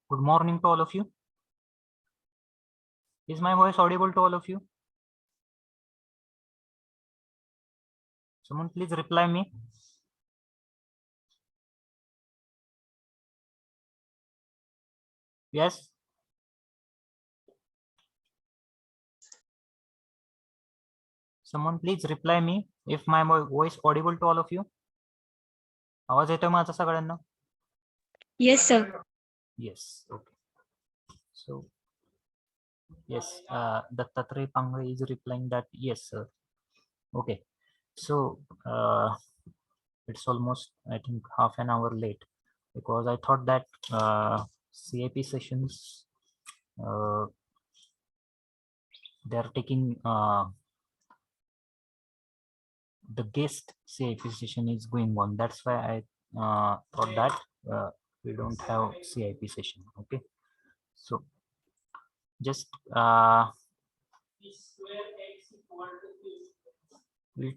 Good morning to all of you. Is my voice audible to all of you? Someone please reply me. Yes. Someone please reply me if my voice audible to all of you. आवाज येतोय माझा सगळ्यांना? Yes, sir. Yes. Okay. So yes, Dattatray Pangre is replying that yes, sir. Okay. So it's almost, I think, half an hour late because I thought that CIP sessions they are taking the guest CIP session is going on. That's why I thought that we don't have CIP session. Okay, so just we'll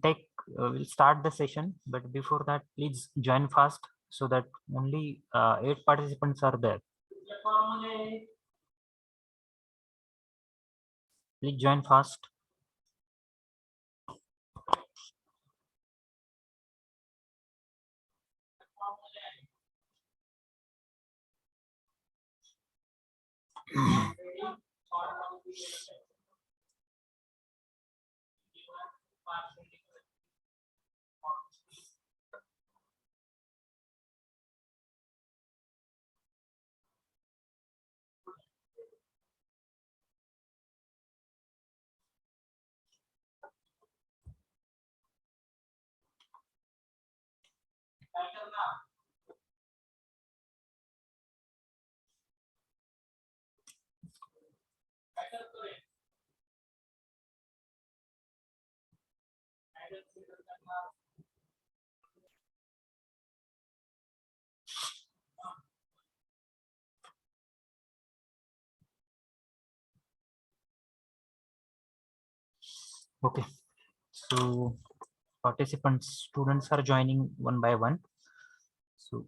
start the session, but before that, please join fast so that only 8 participants are there. Please join fast. Okay, so participants, students are joining one by one. So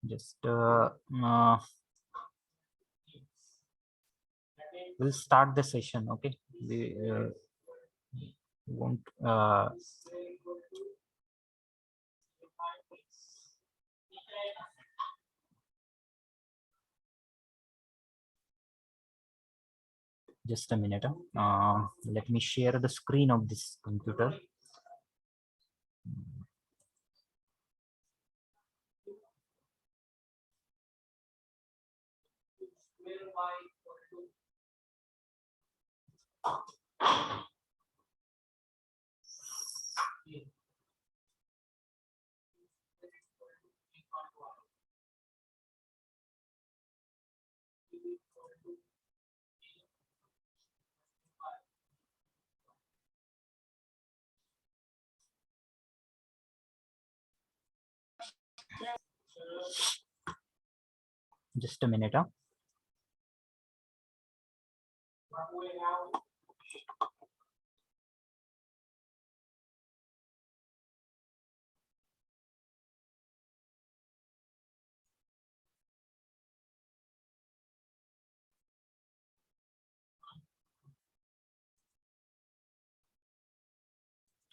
just we'll start the session. Okay, we won't just a minute. Let me share the screen of this computer. Just a minute.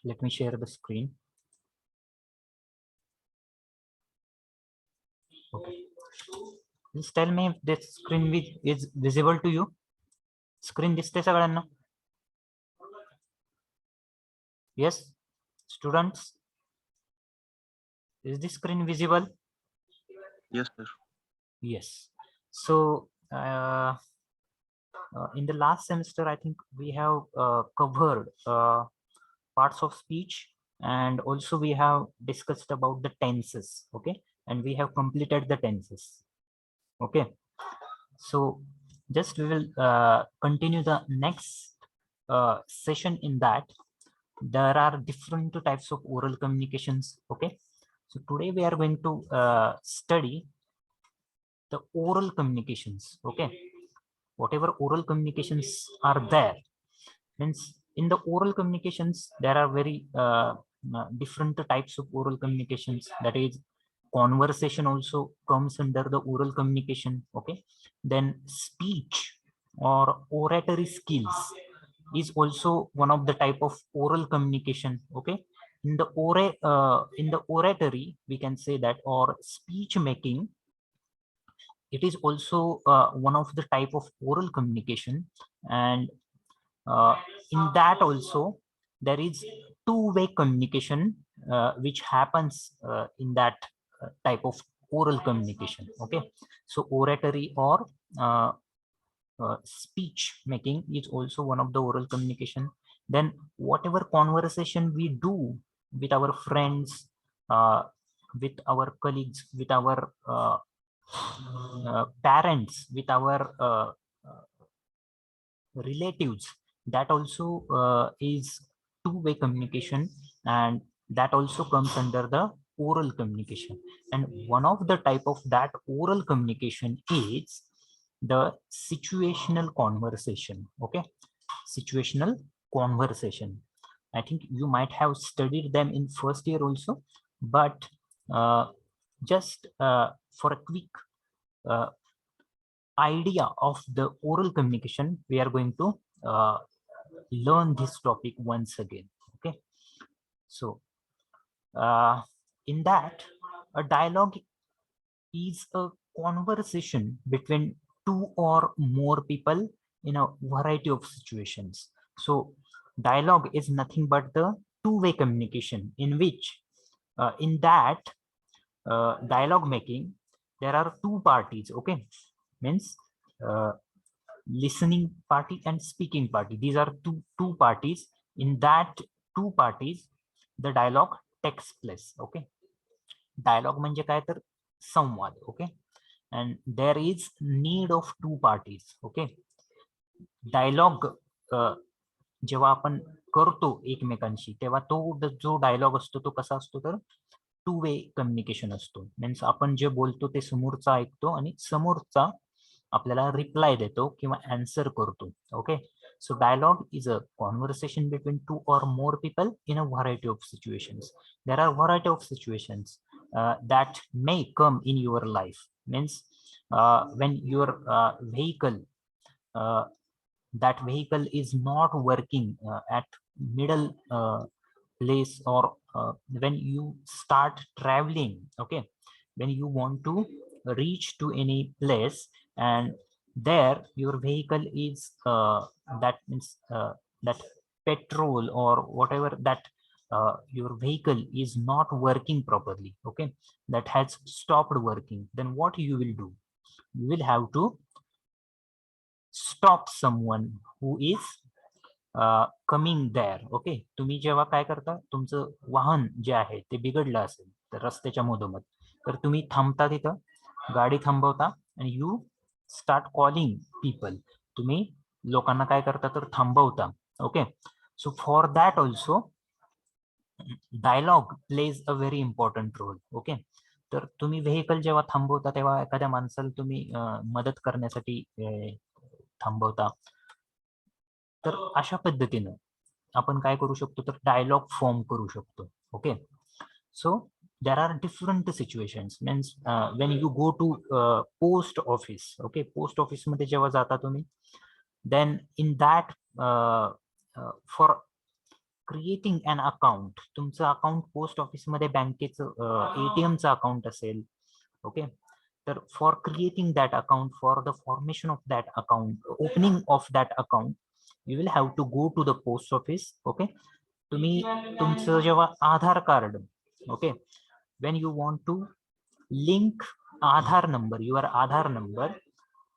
Let me share the screen. Okay. Please tell me if this screen is visible to you. Screen दिसते सगळ्यांना? Yes, students. Is the screen visible? Yes, sir. Yes. So in the last semester, I think we have covered parts of speech, and also we have discussed about the tenses. Okay, and we have completed the tenses. Okay, so just we will continue the next session. In that, there are different types of oral communications. Okay, so today we are going to study the oral communications. Okay, whatever oral communications are there, means in the oral communications there are very different types of oral communications. That is conversation also comes under the oral communication. Okay, then speech or oratory skills is also one of the type of oral communication. Okay, in the oratory we can say that, or speech making, it is also one of the type of oral communication. And in that also there is two-way communication which happens in that type of oral communication. Okay, so oratory or uh, speech making is also one of the oral communication. Then whatever conversation we do with our friends, uh, with our colleagues, with our parents, with our relatives, that also is two-way communication, and that also comes under the oral communication. And one of the type of that oral communication is the situational conversation. Okay, situational conversation, I think you might have studied them in first year also, but uh, just for a quick uh, idea of the oral communication, we are going to learn this topic once again. Okay, so in that, a dialogue is a conversation between two or more people in a variety of situations. So dialogue is nothing but the two-way communication in which in that dialogue making there are two parties. Okay, means uh, listening party and speaking party, these are two parties. In that two parties the dialogue takes place. Okay, dialogue म्हणजे काय तर संवाद. Okay, and there is need of two parties. Okay, dialogue जेव्हा आपण करतो एकमेकांशी, तेव्हा तो जो डायलॉग असतो तो कसा असतो तर टू वे कम्युनिकेशन असतो. मीन्स आपण जे बोलतो ते समोरचा ऐकतो आणि समोरचा आपल्याला रिप्लाय देतो किंवा आन्सर करतो. Okay, so dialogue is a conversation between two or more people in a variety of situations. There are variety of situations that may come in your life. Means when your vehicle uh, that vehicle is not working at middle place, or when you start traveling. Okay, when you want to reach to any place and there your vehicle is that means that petrol or whatever that your vehicle is not working properly. Okay, that has stopped working, then what you will do, you will have to stop someone who is coming there. Okay, तुम्ही जेव्हा काय करता, तुमचं वाहन जे आहे ते बिघडलं असेल तर रस्त्याच्या मधोमध, तर तुम्ही थांबता तिथं, गाडी थांबवता आणि यू स्टार्ट कॉलिंग पीपल. तुम्ही लोकांना काय करता तर थांबवता. Okay, so for that also dialogue plays a very important role. Okay, तर तुम्ही व्हेकल जेव्हा थांबवता तेव्हा एखाद्या माणसाला तुम्ही मदत करण्यासाठी थांबवता. तर अशा पद्धतीनं आपण काय करू शकतो तर डायलॉग फॉर्म करू शकतो. Okay, so there are different situations. Means when you go to post office. Okay, post office मध्ये जेव्हा जाता तुम्ही, then in that for creating an account, तुमचं अकाउंट पोस्ट ऑफिस मध्ये बँकेचं एटीएमचं अकाउंट असेल. ओके, तर for creating that account, for the formation of that account, opening of that account, you will have to go to the post office. Okay, तुम्ही तुमचं जेव्हा आधार card, okay, when you want to link Aadhaar number, your Aadhaar number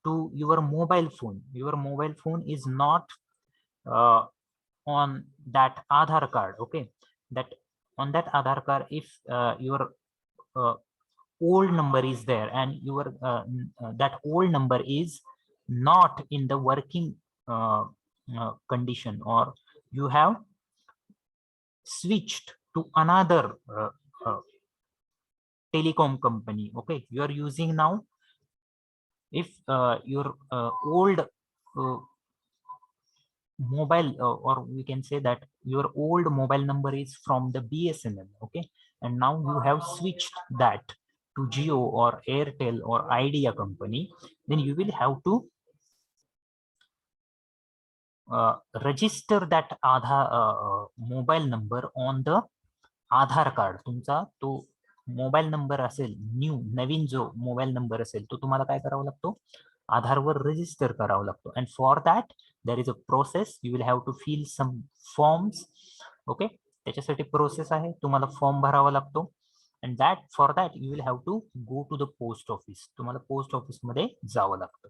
to your mobile phone, your mobile phone is not on that Aadhaar card. Okay, that on that Aadhaar card, if your old number is there and your that old number is not in the working condition, or you have switched to another telecom company. Okay, you are using now, if your old mobile or we can say that your old mobile number is from the BSNL. Okay, and now you have switched that to Jio or Airtel or Idea company, then you will have to register that Aadhaar mobile number on the Aadhaar card. तुमचा तो mobile number असेल, नवीन जो mobile number असेल तो तुम्हाला काय करावा लागतो, आधारवर रजिस्टर करावा लागतो. And for that there is a process. You will have to fill some forms. Okay, त्याच्यासाठी प्रोसेस आहे, तुम्हाला फॉर्म भरावा लागतो. And that for that you will have to go to the post office. तुम्हाला post office मध्ये जावं लागतं.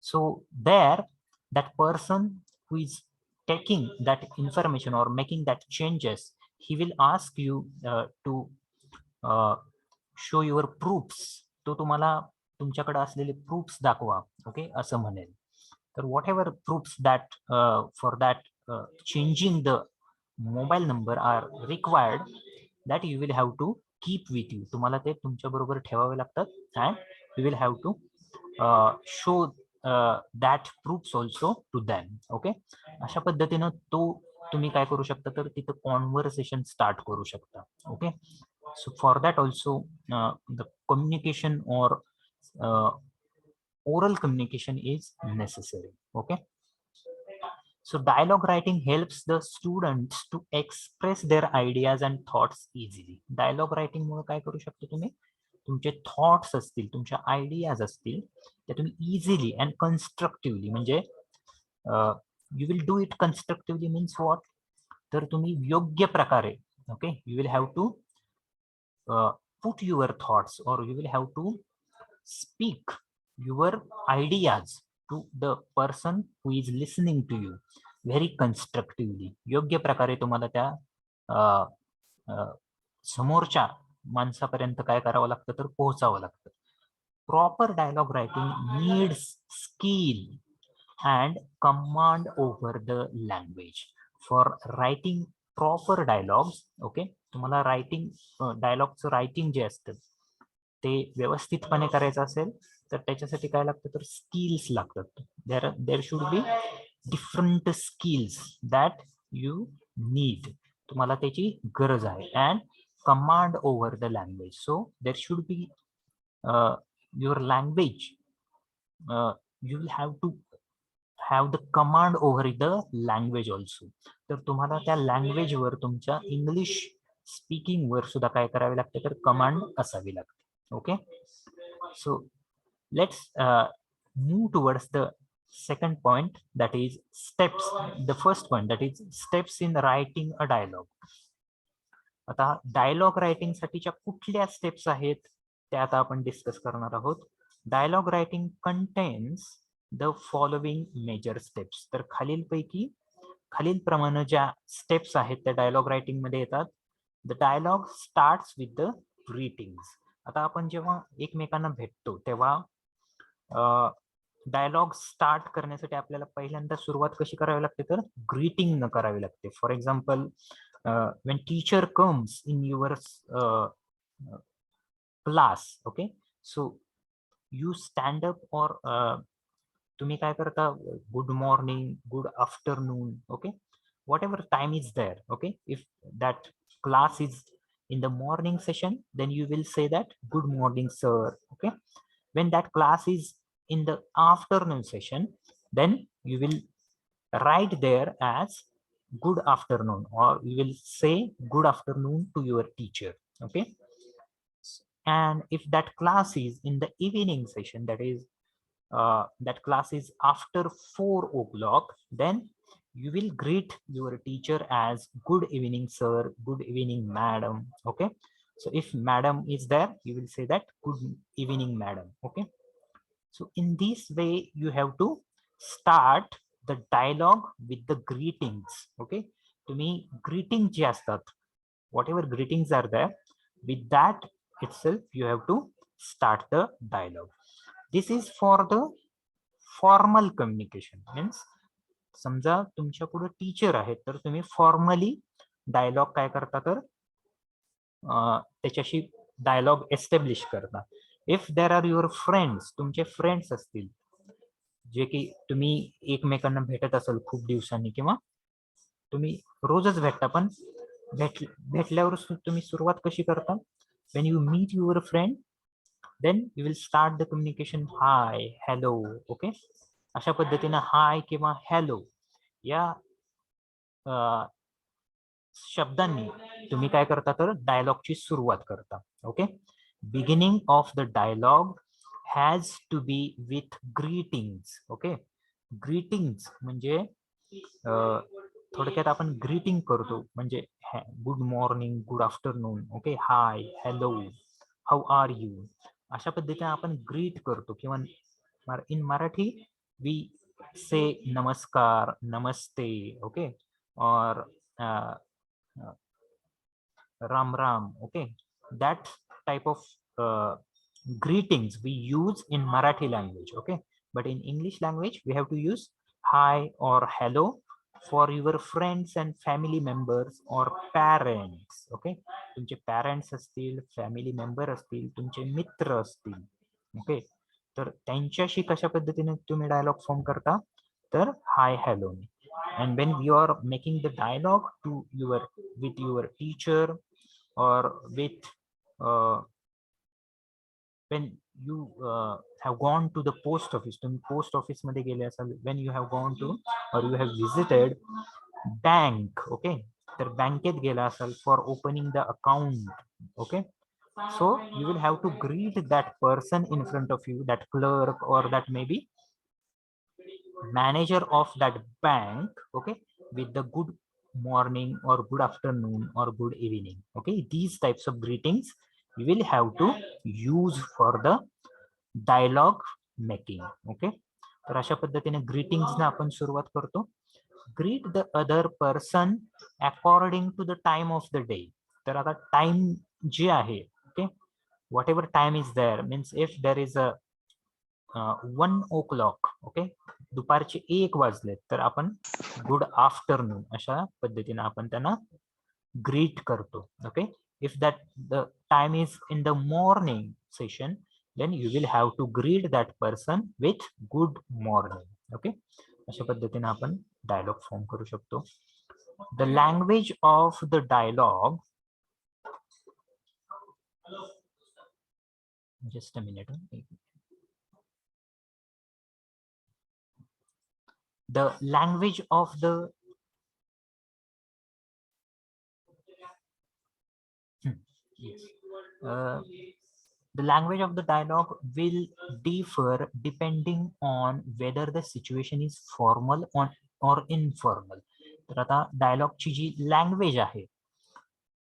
So there that person who is taking that information or making that changes, he will ask you to show your proofs. तो तुम्हाला तुमच्याकडे असलेले proofs दाखवा. Okay, असं म्हणेल. तर whatever proofs that for that changing the mobile number are required, that you will have to keep with you. तुम्हाला ते तुमच्या बरोबर ठेवावे लागतात. And you will have to show that proofs also to them. Okay, अशा पद्धतीनं तो तुम्ही काय करू शकता, तर तिथं कॉन्व्हर्सेशन स्टार्ट करू शकता. Okay, so for that also the communication और oral communication is necessary. Okay, so dialogue writing helps the students to express their ideas and thoughts easily. Dialogue writing मुळे काय करू शकतो तुम्ही, तुमचे थॉट्स असतील, तुमच्या आयडियाज असतील, ते तुम्ही इझिली अँड कन्स्ट्रक्टिव्हली, म्हणजे you will do it constructively means what, तर तुम्ही योग्य प्रकारे, okay, you will have to put your thoughts or you will have to speak your ideas to the person who is listening to you very constructively. योग्य प्रकारे तुम्हाला त्या समोरच्या माणसापर्यंत काय करावं लागतं, तर पोहोचावं लागतं. Proper dialogue writing needs skill and command over the language. For writing proper dialogues, okay, तुम्हाला रायटिंग डायलॉगचं रायटिंग जे असतं ते व्यवस्थितपणे करायचं असेल तर त्याच्यासाठी काय लागतं, तर स्किल्स लागतात. There should be different skills that you need. तुम्हाला त्याची गरज आहे. And command over the language. So there should be your language, you will have to have the command over the language also. तर तुम्हाला त्या लँग्वेजवर, तुमच्या English speaking वर सुद्धा काय करावे लागते, तर कमांड असावी लागते. Okay, so let's move towards the second point, that is steps. The first point, that is steps in writing a dialogue. आता डायलॉग रायटिंग साठीच्या कुठल्या स्टेप्स आहेत ते आता आपण डिस्कस करणार आहोत. Dialogue writing contents the following major steps. तर खालीलप्रमाणे ज्या स्टेप्स आहेत त्या डायलॉग रायटिंग मध्ये येतात. The dialogue starts with the greetings. आता आपण जेव्हा एकमेकांना भेटतो तेव्हा डायलॉग स्टार्ट करण्यासाठी आपल्याला पहिल्यांदा सुरुवात कशी करावी लागते, तर ग्रीटिंग न करावी लागते. For example, when teacher comes in your class, okay, so you stand up और तुम्ही काय करता, good morning, good afternoon, okay, whatever time is there. Okay, if that class is in the morning session, then you will say that good morning sir. Okay, when that class is in the afternoon session, then you will write there as good afternoon, or you will say good afternoon to your teacher. Okay, and if that class is in the evening session, that is that class is after 4 o'clock, then you will greet your teacher as good evening sir, good evening madam. Okay, so if madam is there, you will say that good evening madam. Okay, so in this way you have to start the dialogue with the greetings. Okay, तुम्ही greeting जे असतात, whatever greetings are there, with that itself you have to start the dialogue. This is for the formal communication. Means समजा तुमच्या पुढे teacher आहेत, तर तुम्ही formally dialogue काय करता, तर त्याच्याशी डायलॉग एस्टॅब्लिश करता. If there are your friends, तुमचे फ्रेंड्स असतील जे की तुम्ही एकमेकांना भेटत असाल खूप दिवसांनी, किंवा तुम्ही रोजच भेटता, पण भेटल्यावर तुम्ही सुरुवात कशी करता, when you meet your friend then you will start the communication hi hello. Okay, अशा पद्धतीनं हाय किंवा हॅलो या शब्दांनी तुम्ही काय करता तर डायलॉगची सुरुवात करता. Okay, beginning of the dialogue has to be with greetings. Okay, greetings म्हणजे थोडक्यात आपण ग्रीटिंग करतो म्हणजे good morning, good afternoon, okay, hi hello, how are you, अशा पद्धतीने आपण ग्रीट करतो. किंवा इन मराठी वी से नमस्कार, नमस्ते, ओके, और Ram Ram. Okay, that type of greetings we use in Marathi language. Okay, but in English language we have to use hi or hello for your friends and family members or parents. Okay, तुमचे parents असतील, family member असतील, तुमचे मित्र असतील. Okay, तर त्यांच्याशी कशा पद्धतीने तुम्ही डायलॉग फॉर्म करता तर hi hello. and when you are making the dialogue to your with your teacher or with when you have gone to the post office, तुम्ही post office मध्ये गेले असाल, when you have gone to or you have visited bank. Okay, तर बँकेत गेला असाल for opening the account. Okay, so you will have to greet that person in front of you, that clerk or that maybe manager of that bank. Okay, with the good morning or good afternoon or good evening. Okay, these types of greetings you will have to use for the dialogue making. Okay, तर अशा पद्धतीने greetings ना आपण सुरुवात करतो. Greet the other person according to the time of the day. तर आता time जे आहे, okay, whatever time is there, means if there is a 1 o'clock. Okay, दुपारचे 1 वाजले तर आपण गुड आफ्टरनून अशा पद्धतीने आपण त्यांना ग्रीट करतो. Okay, if that the time is in the morning session then you will have to greet that person with good morning. Okay, अशा पद्धतीने आपण डायलॉग फॉर्म करू शकतो. The language of the dialogue, just a minute, the language of the yes. The language of the dialogue will differ depending on whether the situation is formal or informal. तर आता डायलॉगची जी language आहे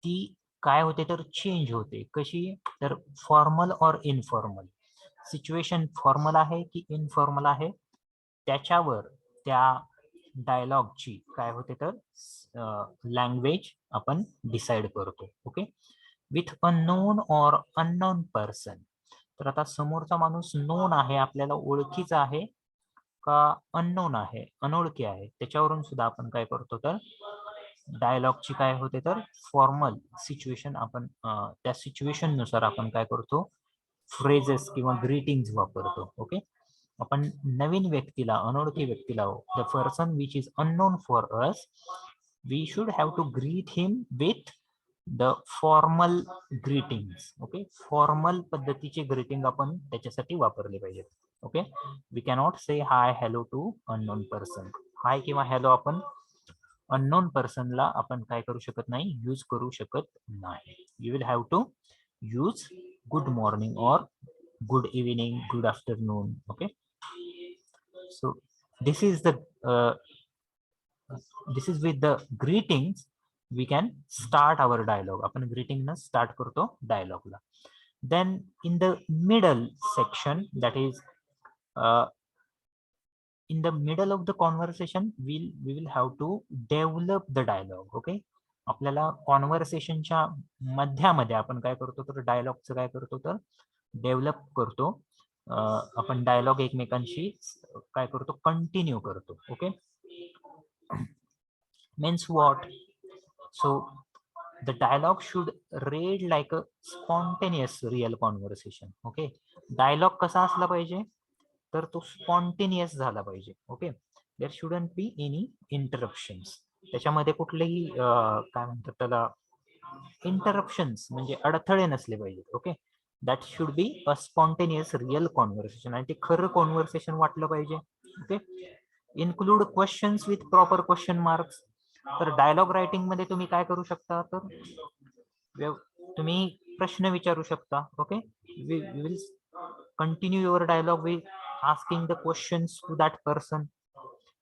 ती काय होते तर change होते. कशी तर फॉर्मल और इनफॉर्मल. सिच्युएशन फॉर्मल आहे की इनफॉर्मल आहे त्याच्यावर त्या डायलॉगची काय होते तर लँग्वेज आपण डिसाइड करतो. ओके, विथ अ नोन और अननोन पर्सन. तर आता समोरचा माणूस नोन आहे, आपल्याला ओळखीचा आहे का अननोन आहे, अनोळखी आहे, त्याच्यावरून सुद्धा आपण काय करतो तर डायलॉगची काय होते तर फॉर्मल सिच्युएशन आपण त्या सिच्युएशन नुसार आपण काय करतो फ्रेजेस किंवा ग्रीटिंग्स वापरतो. ओके, आपण नवीन व्यक्तीला, अनोळखी व्यक्तीला, the person which is unknown for us, we should have to greet him with the formal greetings. Okay, formal पद्धतीचे ग्रीटिंग आपण त्याच्यासाठी वापरले पाहिजेत. Okay, we cannot say hi hello to unknown person. Hi किंवा हॅलो आपण unknown पर्सनला आपण काय करू शकत नाही, यूज करू शकत नाही. You will have to use good morning और good evening, good afternoon. Okay, so this is the this is with the greetings we can start our dialogue. आपण greeting न start करतो dialogue ला. Then in the middle section, that is in the middle of the conversation we will have to develop the dialogue. Okay, आपल्याला कॉन्व्हर्सेशनच्या मध्यामध्ये आपण काय करतो तर डायलॉगचं काय करतो तर डेव्हलप करतो. आपण डायलॉग एकमेकांशी काय करतो कंटिन्यू करतो. Okay, means what, so the dialogue should read like a spontaneous real conversation. Okay, dialogue कसा असला पाहिजे तर तो स्पॉन्टेनियस झाला पाहिजे. Okay, there shouldn't be any interruptions. त्याच्यामध्ये कुठलेही काय म्हणतात त्याला इंटरप्शन्स म्हणजे अडथळे नसले पाहिजेत. Okay, that should be a spontaneous real conversation, आणि ते खरं कॉन्व्हर्सेशन वाटलं पाहिजे. Okay. Include questions with proper question marks. तर डायलॉग रायटिंग मध्ये तुम्ही काय करू शकता, तर तुम्ही प्रश्न विचारू शकता. Okay. We will continue your dialogue with asking the questions to that person.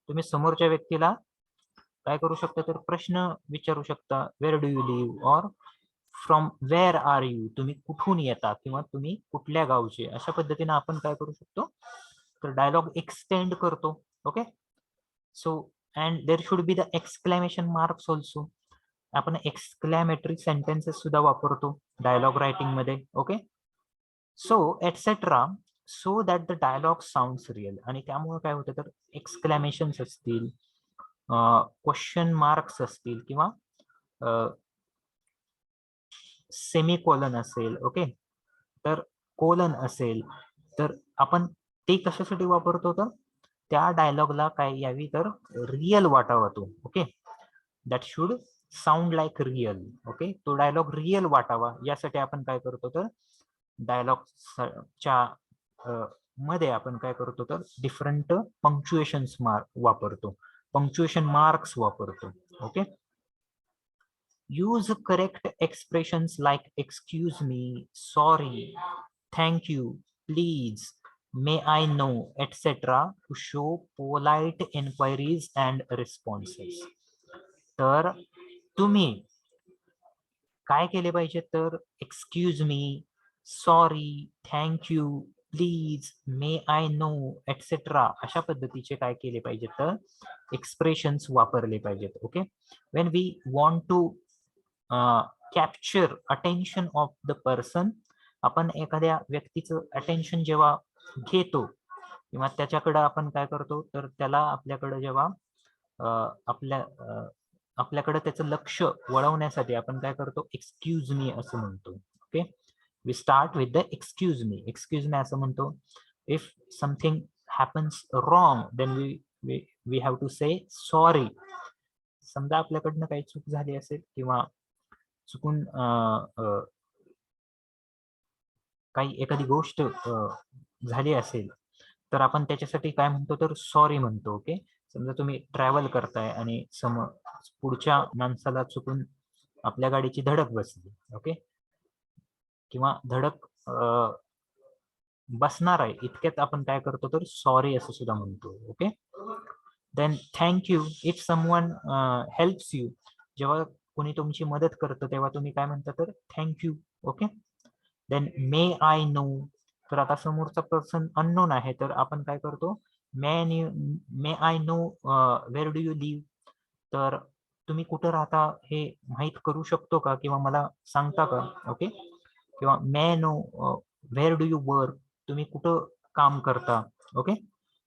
तुम्ही समोरच्या व्यक्तीला काय करू शकता, तर प्रश्न विचारू शकता. Where do you live, or from where are you, तुम्ही कुठून येता किंवा तुम्ही कुठल्या गावचे. अशा पद्धतीने आपण काय करू शकतो, तर डायलॉग एक्सटेंड करतो. Okay. So and there should be the exclamation marks also. आपण एक्सक्लॅमेटरी सेंटेन्सेस सुद्धा वापरतो डायलॉग रायटिंग मध्ये. Okay. So etcetera, so that the dialogue sounds real. आणि त्यामुळे काय होतं, तर एक्सक्लॅमेशन्स असतील, क्वेश्चन मार्क्स असतील, किंवा सेमीकोलन असेल, ओके, तर कोलन असेल, तर आपण ते कशासाठी वापरतो, तर त्या डायलॉगला काय यावी, तर रिअल वाटावा तो. Okay. That should sound like real. Okay. तो डायलॉग रिअल वाटावा यासाठी आपण काय करतो, तर डायलॉगच्या मध्ये आपण काय करतो, तर डिफरंट पंक्च्युएशन्स वापरतो, पंक्च्युएशन मार्क्स वापरतो. Okay. use correct expressions like excuse me, sorry, thank you, please, may I know, etc. to show polite inquiries and responses. तर तुम्ही काय केले पाहिजे, तर excuse me, sorry, thank you, please, may I know, etcetera अशा पद्धतीचे काय केले पाहिजेत, तर एक्सप्रेशन्स वापरले पाहिजेत. Okay. When we want to capture attention of the person, आपण एखाद्या व्यक्तीचं अटेन्शन जेव्हा घेतो किंवा त्याच्याकडं आपण काय करतो, तर त्याला आपल्याकडं जेव्हा आपल्याकडे त्याचं लक्ष वळवण्यासाठी आपण काय करतो, एक्सक्यूज मी असं म्हणतो. Okay. We start with the excuse me. Excuse me असं म्हणतो. If something happens wrong, then we have to say sorry. समजा आपल्याकडनं काही चूक झाली असेल किंवा चुकून काही एखादी गोष्ट झाली असेल, तर आपण त्याच्यासाठी काय म्हणतो, तर सॉरी म्हणतो. ओके. समजा तुम्ही ट्रॅव्हल करताय आणि पुढच्या माणसाला चुकून आपल्या गाडीची धडक बसली. ओके. किंवा धडक बसणार आहे इतक्यात आपण काय करतो, तर सॉरी असं सुद्धा म्हणतो. Okay. Then thank you. If someone helps you, जेव्हा कोणी तुमची मदत करतं तेव्हा तुम्ही काय म्हणता, तर thank you. Okay. Then may I know, तर आता समोरचा पर्सन अननोन आहे, तर आपण काय करतो, may I know where do you live, तर तुम्ही कुठं राहता हे माहीत करू शकतो का, किंवा मला सांगता का. ओके. किंवा may know where do you work, तुम्ही कुठं काम करता. Okay.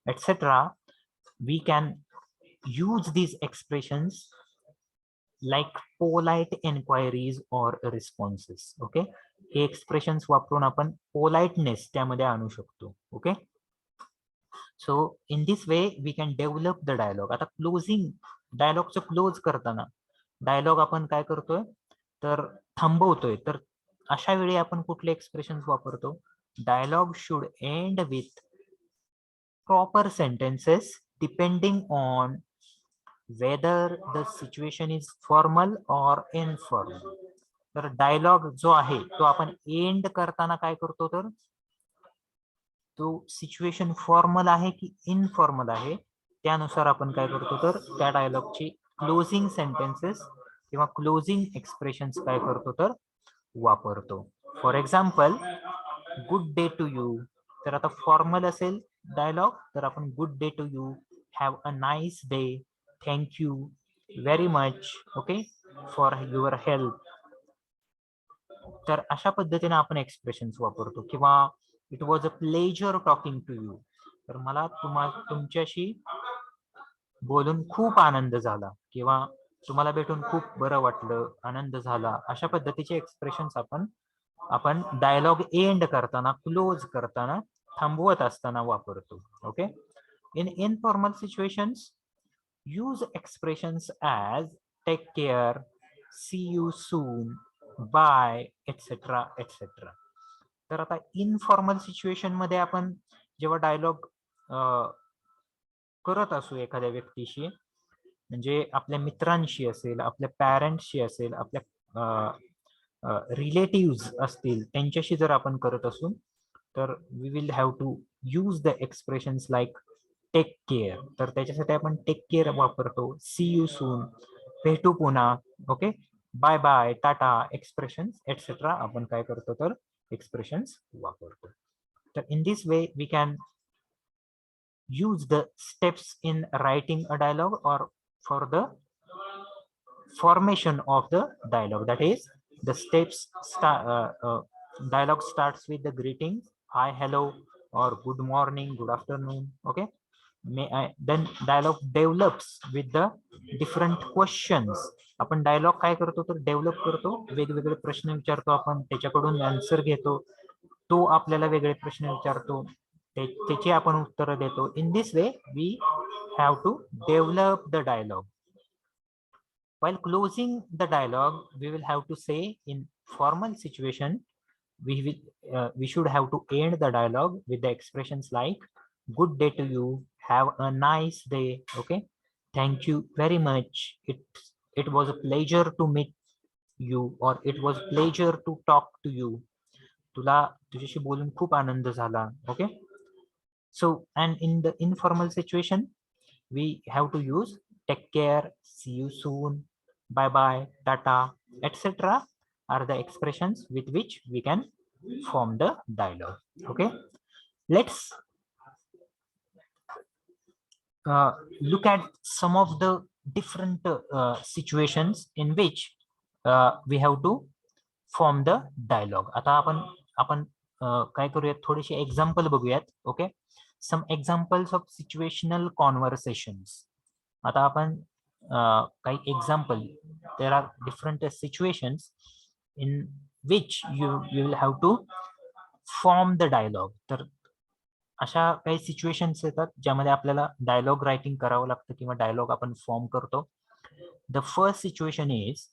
Etcetera. We can use these expressions like polite inquiries or responses. Okay. हे एक्सप्रेशन्स वापरून आपण पोलाइटनेस त्यामध्ये आणू शकतो. Okay. So in this way we can develop the dialogue. आता क्लोजिंग, डायलॉगचं क्लोज करताना डायलॉग आपण काय करतोय, तर थांबवतोय. तर अशा वेळी आपण कुठले एक्सप्रेशन्स वापरतो, dialogue should end with proper sentences depending on whether the situation is formal or informal. तर डायलॉग जो आहे तो आपण एंड करताना काय करतो, तर तो सिच्युएशन फॉर्मल आहे की इनफॉर्मल आहे त्यानुसार आपण काय करतो, तर त्या डायलॉगची क्लोजिंग सेंटेन्सेस किंवा क्लोजिंग एक्सप्रेशन्स काय करतो, तर वापरतो. For example, good day to you. तर आता फॉर्मल असेल डायलॉग, तर आपण good day to you, have a nice day, thank you very much, okay, for your help. तर अशा पद्धतीने आपण एक्सप्रेशन्स वापरतो. किंवा it was a pleasure talking to you, तर मला तुमच्याशी बोलून खूप आनंद झाला, किंवा तुम्हाला भेटून खूप बरं वाटलं, आनंद झाला. अशा पद्धतीचे एक्सप्रेशन्स आपण डायलॉग एंड करताना, क्लोज करताना, थांबवत असताना वापरतो. Okay. In informal situations, use expressions as take care, see you soon, bye, etc., etc. तर आता इनफॉर्मल सिच्युएशन मध्ये आपण जेव्हा डायलॉग करत असू एखाद्या व्यक्तीशी, म्हणजे आपल्या मित्रांशी असेल, आपल्या पॅरेंट्सशी असेल, आपल्या रिलेटिव्ह असतील त्यांच्याशी जर आपण करत असू, तर we will have to use the expressions like take care. तर त्याच्यासाठी आपण टेक केअर वापरतो, सी यू सून, भेटू पुन्हा, ओके, बाय बाय, टाटा, एक्सप्रेशन्स एटसेट्रा आपण काय करतो तर एक्सप्रेशन्स वापरतो. तर in this way we can use the steps in writing a dialogue or for the formation of the dialogue. That is, the steps dialogue starts with the greetings, hi, hello, or good morning, good afternoon, okay. Then dialogue develops with the different questions. आपण dialogue काय करतो तर develop करतो, वेगवेगळे प्रश्न विचारतो, आपण त्याच्याकडून आन्सर घेतो, तो आपल्याला वेगळे प्रश्न विचारतो, त्याची आपण उत्तर देतो. In this way we have to develop the dialogue. While closing the dialogue, we will have to say in formal situation, we should have to end the dialogue with the expressions like good day to you, have a nice day, okay, thank you very much, it was a pleasure to meet you, or it was pleasure to talk to you, तुला तुझ्याशी बोलून खूप आनंद झाला, okay. So, and in the informal situation, we have to use take care, see you soon, bye bye, tata, etc. are the expressions with which we can form the dialogue. Okay, let's look at some of the different situations in which we have to form the dialogue. आता आपण काय करूयात, थोडेसे example बघूयात. Okay, some examples of situational conversations. आता आपण काही example, there are different situations in which you will have to form the dialogue. तर अशा काही सिच्युएशन्स येतात ज्यामध्ये आपल्याला डायलॉग रायटिंग करावं लागतं किंवा डायलॉग आपण फॉर्म करतो. The first situation is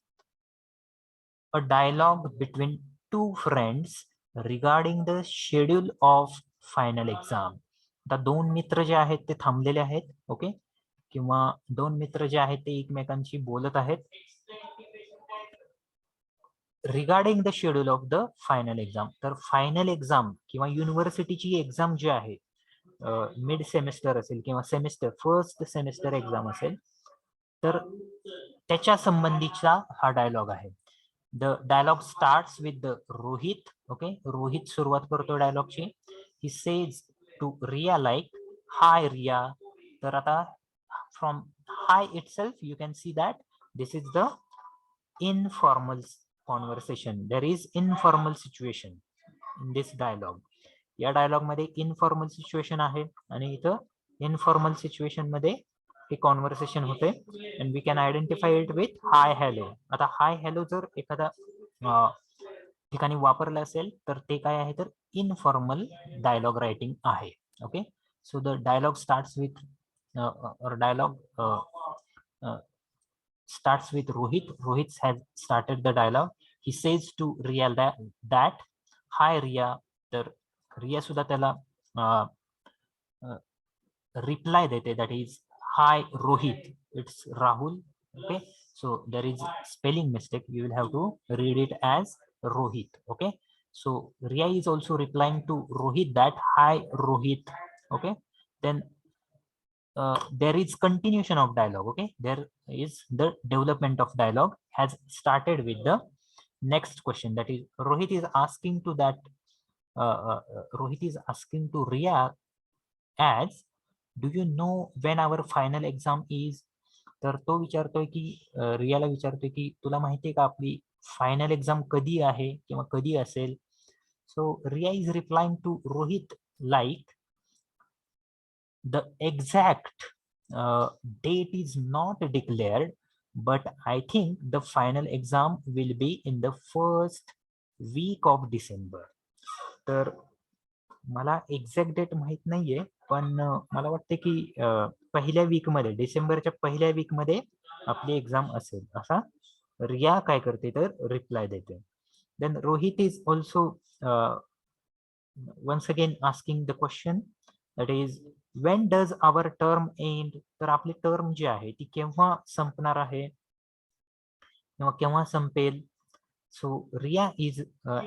a dialogue between two friends regarding the schedule of final exam. आता दोन मित्र जे आहेत ते थांबलेले आहेत, ओके, किंवा दोन मित्र जे आहेत ते एकमेकांशी बोलत आहेत regarding the schedule of the final exam. तर फायनल एक्झाम किंवा युनिव्हर्सिटीची एक्झाम जी आहे, मिड सेमेस्टर असेल किंवा सेमेस्टर फर्स्ट सेमेस्टर एक्झाम असेल, तर त्याच्या संबंधीचा हा डायलॉग आहे. The dialogue starts with the Rohit. Okay, Rohit सुरुवात करतो डायलॉगची. He says to Riya like hi Riya. तर आता from hi itself you can see that this is the informal conversation. There is informal situation in this dialogue. या dialogue मध्ये informal situation आहे आणि इथं इनफॉर्मल सिच्युएशन मध्ये हे कॉन्व्हर्सेशन होते. And we can identify it with hi hello. आता hi hello जर एखादा ठिकाणी वापरलं असेल तर ते काय आहे तर इनफॉर्मल डायलॉग रायटिंग आहे. Okay, so the dialogue starts with dialogue starts with Rohit. Rohit has started the dialogue. He says to Riya that hi Riya. तर रिया सुद्धा त्याला रिप्लाय देते, that is hi Rohit, it's Rahul. Okay, so there is spelling mistake, you will have to read it as Rohit. Okay, so Riya is also replying to Rohit that hi Rohit. Okay, then there is continuation of dialogue. Okay, there is the development of dialogue has started with the next question, that is Rohit is asking to that Rohit is asking to Riya as do you know when our final exam is. तर तो विचारतोय की रियाला विचारतोय की तुला माहितीये का आपली फायनल एक्झाम कधी आहे किंवा कधी असेल. So Riya is replying to Rohit like the exact date is not declared, but I think the final exam will be in the first week of December. तर मला एक्झॅक्ट डेट माहित नाहीये, पण मला वाटते की पहिल्या वीक मध्ये, डिसेंबरच्या पहिल्या वीक मध्ये आपली एक्झाम असेल, असा रिया काय करते तर रिप्लाय देते. Then Rohit is also once again asking the question, that is, when does our term end? तर आपली टर्म जी आहे ती केव्हा संपणार आहे किंवा केव्हा संपेल? So Ria is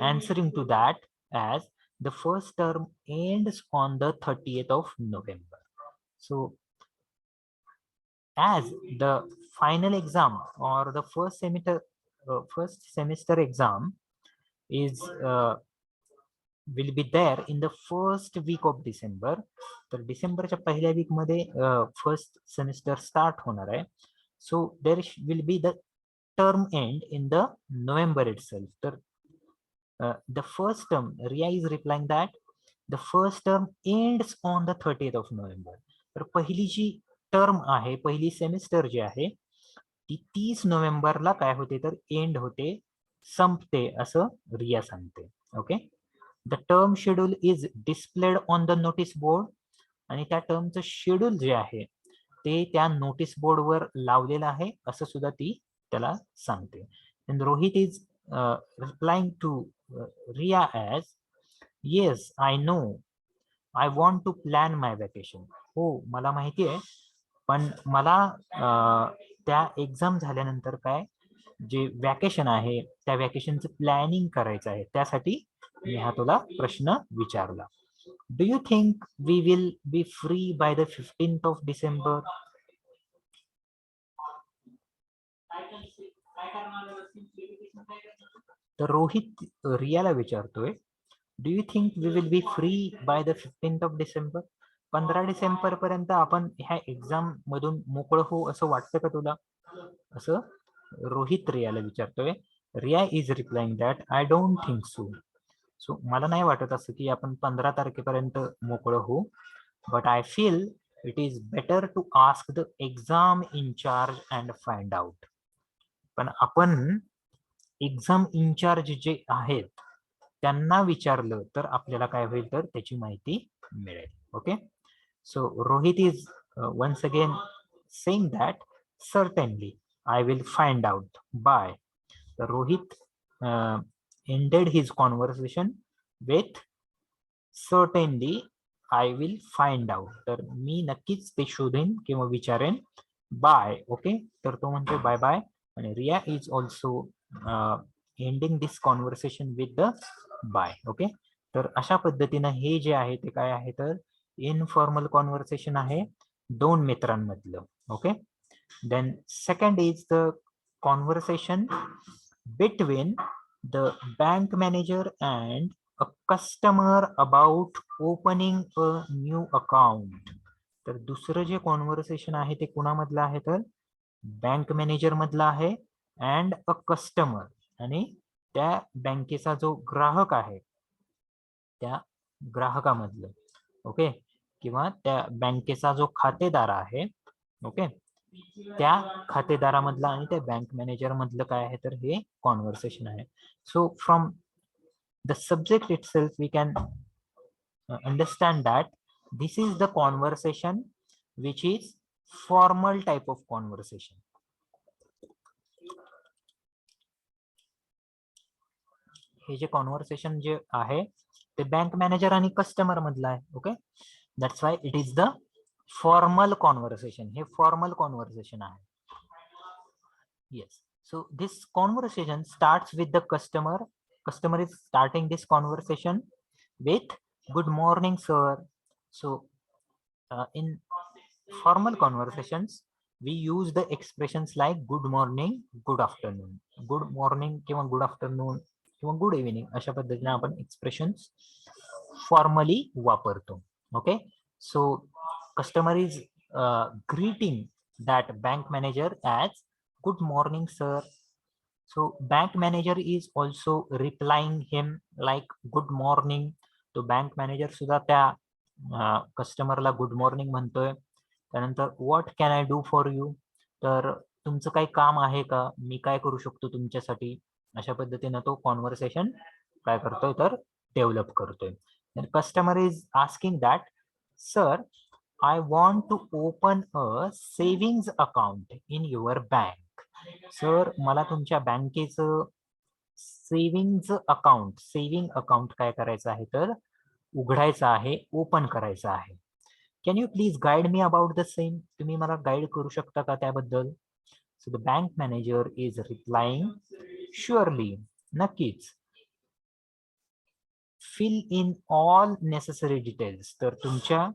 answering to that as the first term ends on the 30th of November. So as the final exam or the first semester exam is will be there in the first week of December. तर डिसेंबरच्या पहिल्या weak मध्ये first semester start होणार आहे. So there will be the term end in the November itself. तर the first term, Ria is replying that the first term ends on the 30th of November. तर पहिली जी term आहे, पहिली semester जी आहे ती 30 नोव्हेंबरला काय होते तर एंड होते, संपते असं रिया सांगते. Okay, the term schedule is displayed on the notice board. आणि त्या टर्मचं शेड्यूल जे आहे ते त्या नोटीस बोर्डवर लावलेलं आहे असं सुद्धा ती त्याला सांगते. and Rohit is replying to Ria as, yes, I know, I want to plan my vacation. हो, मला माहिती आहे, पण मला त्या एक्झाम झाल्यानंतर काय जे वॅकेशन आहे त्या वॅकेशनचं प्लॅनिंग करायचं आहे, त्यासाठी मी हा तुला प्रश्न विचारला. Do you think we will be free by the 15th of December? तर रोहित रियाला विचारतोय, do you think we will be free by the 15th of December? 15 December पर्यंत आपण ह्या एक्झाम मधून मोकळं हो असं वाटतं का तुला? असं रोहित रियाला विचारतोय. Riya is replying that I don't think so. So मला नाही वाटत असं की आपण 15 तारखेपर्यंत मोकळं होऊ. But I feel it is better to ask the exam incharge and find out. पण आपण एक्झाम इनचार्ज जे आहेत त्यांना विचारलं तर आपल्याला काय होईल तर त्याची माहिती मिळेल. Okay, so Rohit is once again saying that certainly I will find out by. Rohit ended his conversation with certainly I will find out. तर मी नक्कीच ते शोधेन किंवा विचारेन बाय. ओके, तर तो म्हणतो बाय बाय. आणि Riya is also ending this conversation with the bye. Okay, तर अशा पद्धतीनं हे जे आहे ते काय आहे तर इनफॉर्मल कॉन्व्हर्सेशन आहे दोन मित्रांमधलं. Okay, then second is the conversation between the bank manager and a customer about opening a new account. तर दुसरं जे कॉन्व्हर्सेशन आहे ते कुणामधलं आहे तर बँक मॅनेजर मधला आहे अँड अ कस्टमर, आणि त्या बँकेचा जो ग्राहक आहे त्या ग्राहकामधलं. ओके, किंवा त्या बँकेचा जो खातेदार आहे, ओके, त्या खातेदारामधला आणि त्या बँक मॅनेजर मधलं काय आहे तर हे कॉन्व्हर्सेशन आहे. So from the subject itself we can understand that this is the conversation which is formal type of conversation. हे जे कॉन्व्हर्सेशन जे आहे ते बँक मॅनेजर आणि कस्टमर मधलं आहे. Okay, that's why it is the formal conversation. हे formal conversation आहे. Yes, so this conversation starts with the customer. Customer is starting this conversation with good morning sir. So in formal conversations we use the expressions like good morning, good afternoon, good morning किंवा good afternoon किंवा good evening अशा पद्धतीने आपण expressions formally वापरतो. Okay, so customer is greeting that bank manager as good morning sir. So bank manager is also replying him like good morning. तो bank manager सुद्धा त्या कस्टमरला गुड मॉर्निंग म्हणतोय. त्यानंतर what can I do for you, तर तुमचं काही काम आहे का, मी काय करू शकतो तुमच्यासाठी, अशा पद्धतीनं तो कॉन्व्हर्सेशन काय करतोय तर डेव्हलप करतोय. Customer is asking that sir I want to open a savings account in your bank. Sir मला तुमच्या बँकेचं सेव्हिंग अकाउंट काय करायचं आहे तर उघडायचा आहे, ओपन करायचा आहे. Can you please guide me about the same? तुम्ही मला गाईड करू शकता का त्याबद्दल? So the bank manager is replying, surely, नक्कीच. Fill in all necessary details. तर तुमच्या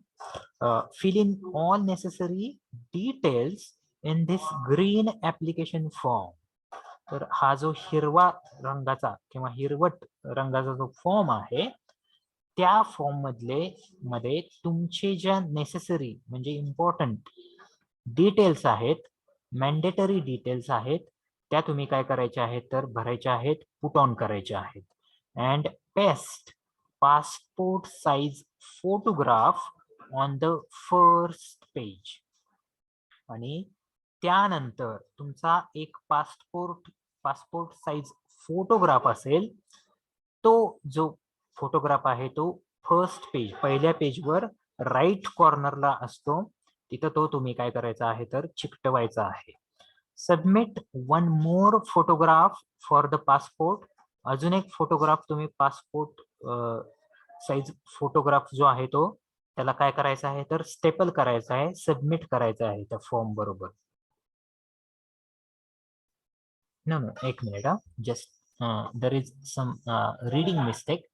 fill in all necessary details in this green application form. तर हा जो हिरवा रंगाचा किंवा हिरवट रंगाचा जो फॉर्म आहे, त्या फॉर्म मध्ये तुमचे ज्या नेसेसरी म्हणजे इम्पॉर्टंट डिटेल्स आहेत, मॅन्डेटरी डिटेल्स आहेत, त्या तुम्ही काय करायच्या आहेत तर भरायच्या आहेत, पुट ऑन करायच्या आहेत. And paste passport size photograph on the first page. आणि त्यानंतर तुमचा एक पासपोर्ट साइज फोटोग्राफ असेल, तो जो फोटोग्राफ आहे तो फर्स्ट पेज, पहिल्या पेजवर राईट कॉर्नरला असतो, तिथं तो तुम्ही काय करायचा आहे तर चिकटवायचा आहे. Submit one more photograph for the passport. अजून एक फोटोग्राफ तुम्ही पासपोर्ट साइज फोटोग्राफ जो आहे तो त्याला काय करायचं आहे तर स्टेपल करायचा आहे, सबमिट करायचं आहे त्या फॉर्म बरोबर. No, एक minute, just there is some reading mistake.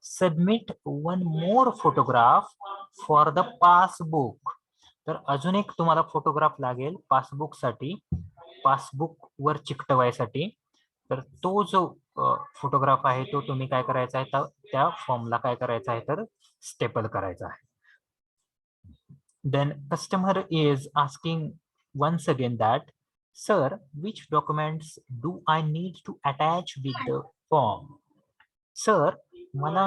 Submit one more photograph for the passbook. तर अजून एक तुम्हाला फोटोग्राफ लागेल पासबुक साठी, पासबुक वर चिकटवायसाठी. तर तो जो फोटोग्राफ आहे तो तुम्ही काय करायचा आहे तर त्या फॉर्मला काय करायचा आहे तर स्टेपल करायचा आहे. Then customer is asking once again that, sir, which documents do I need to attach with the form? Sir, मला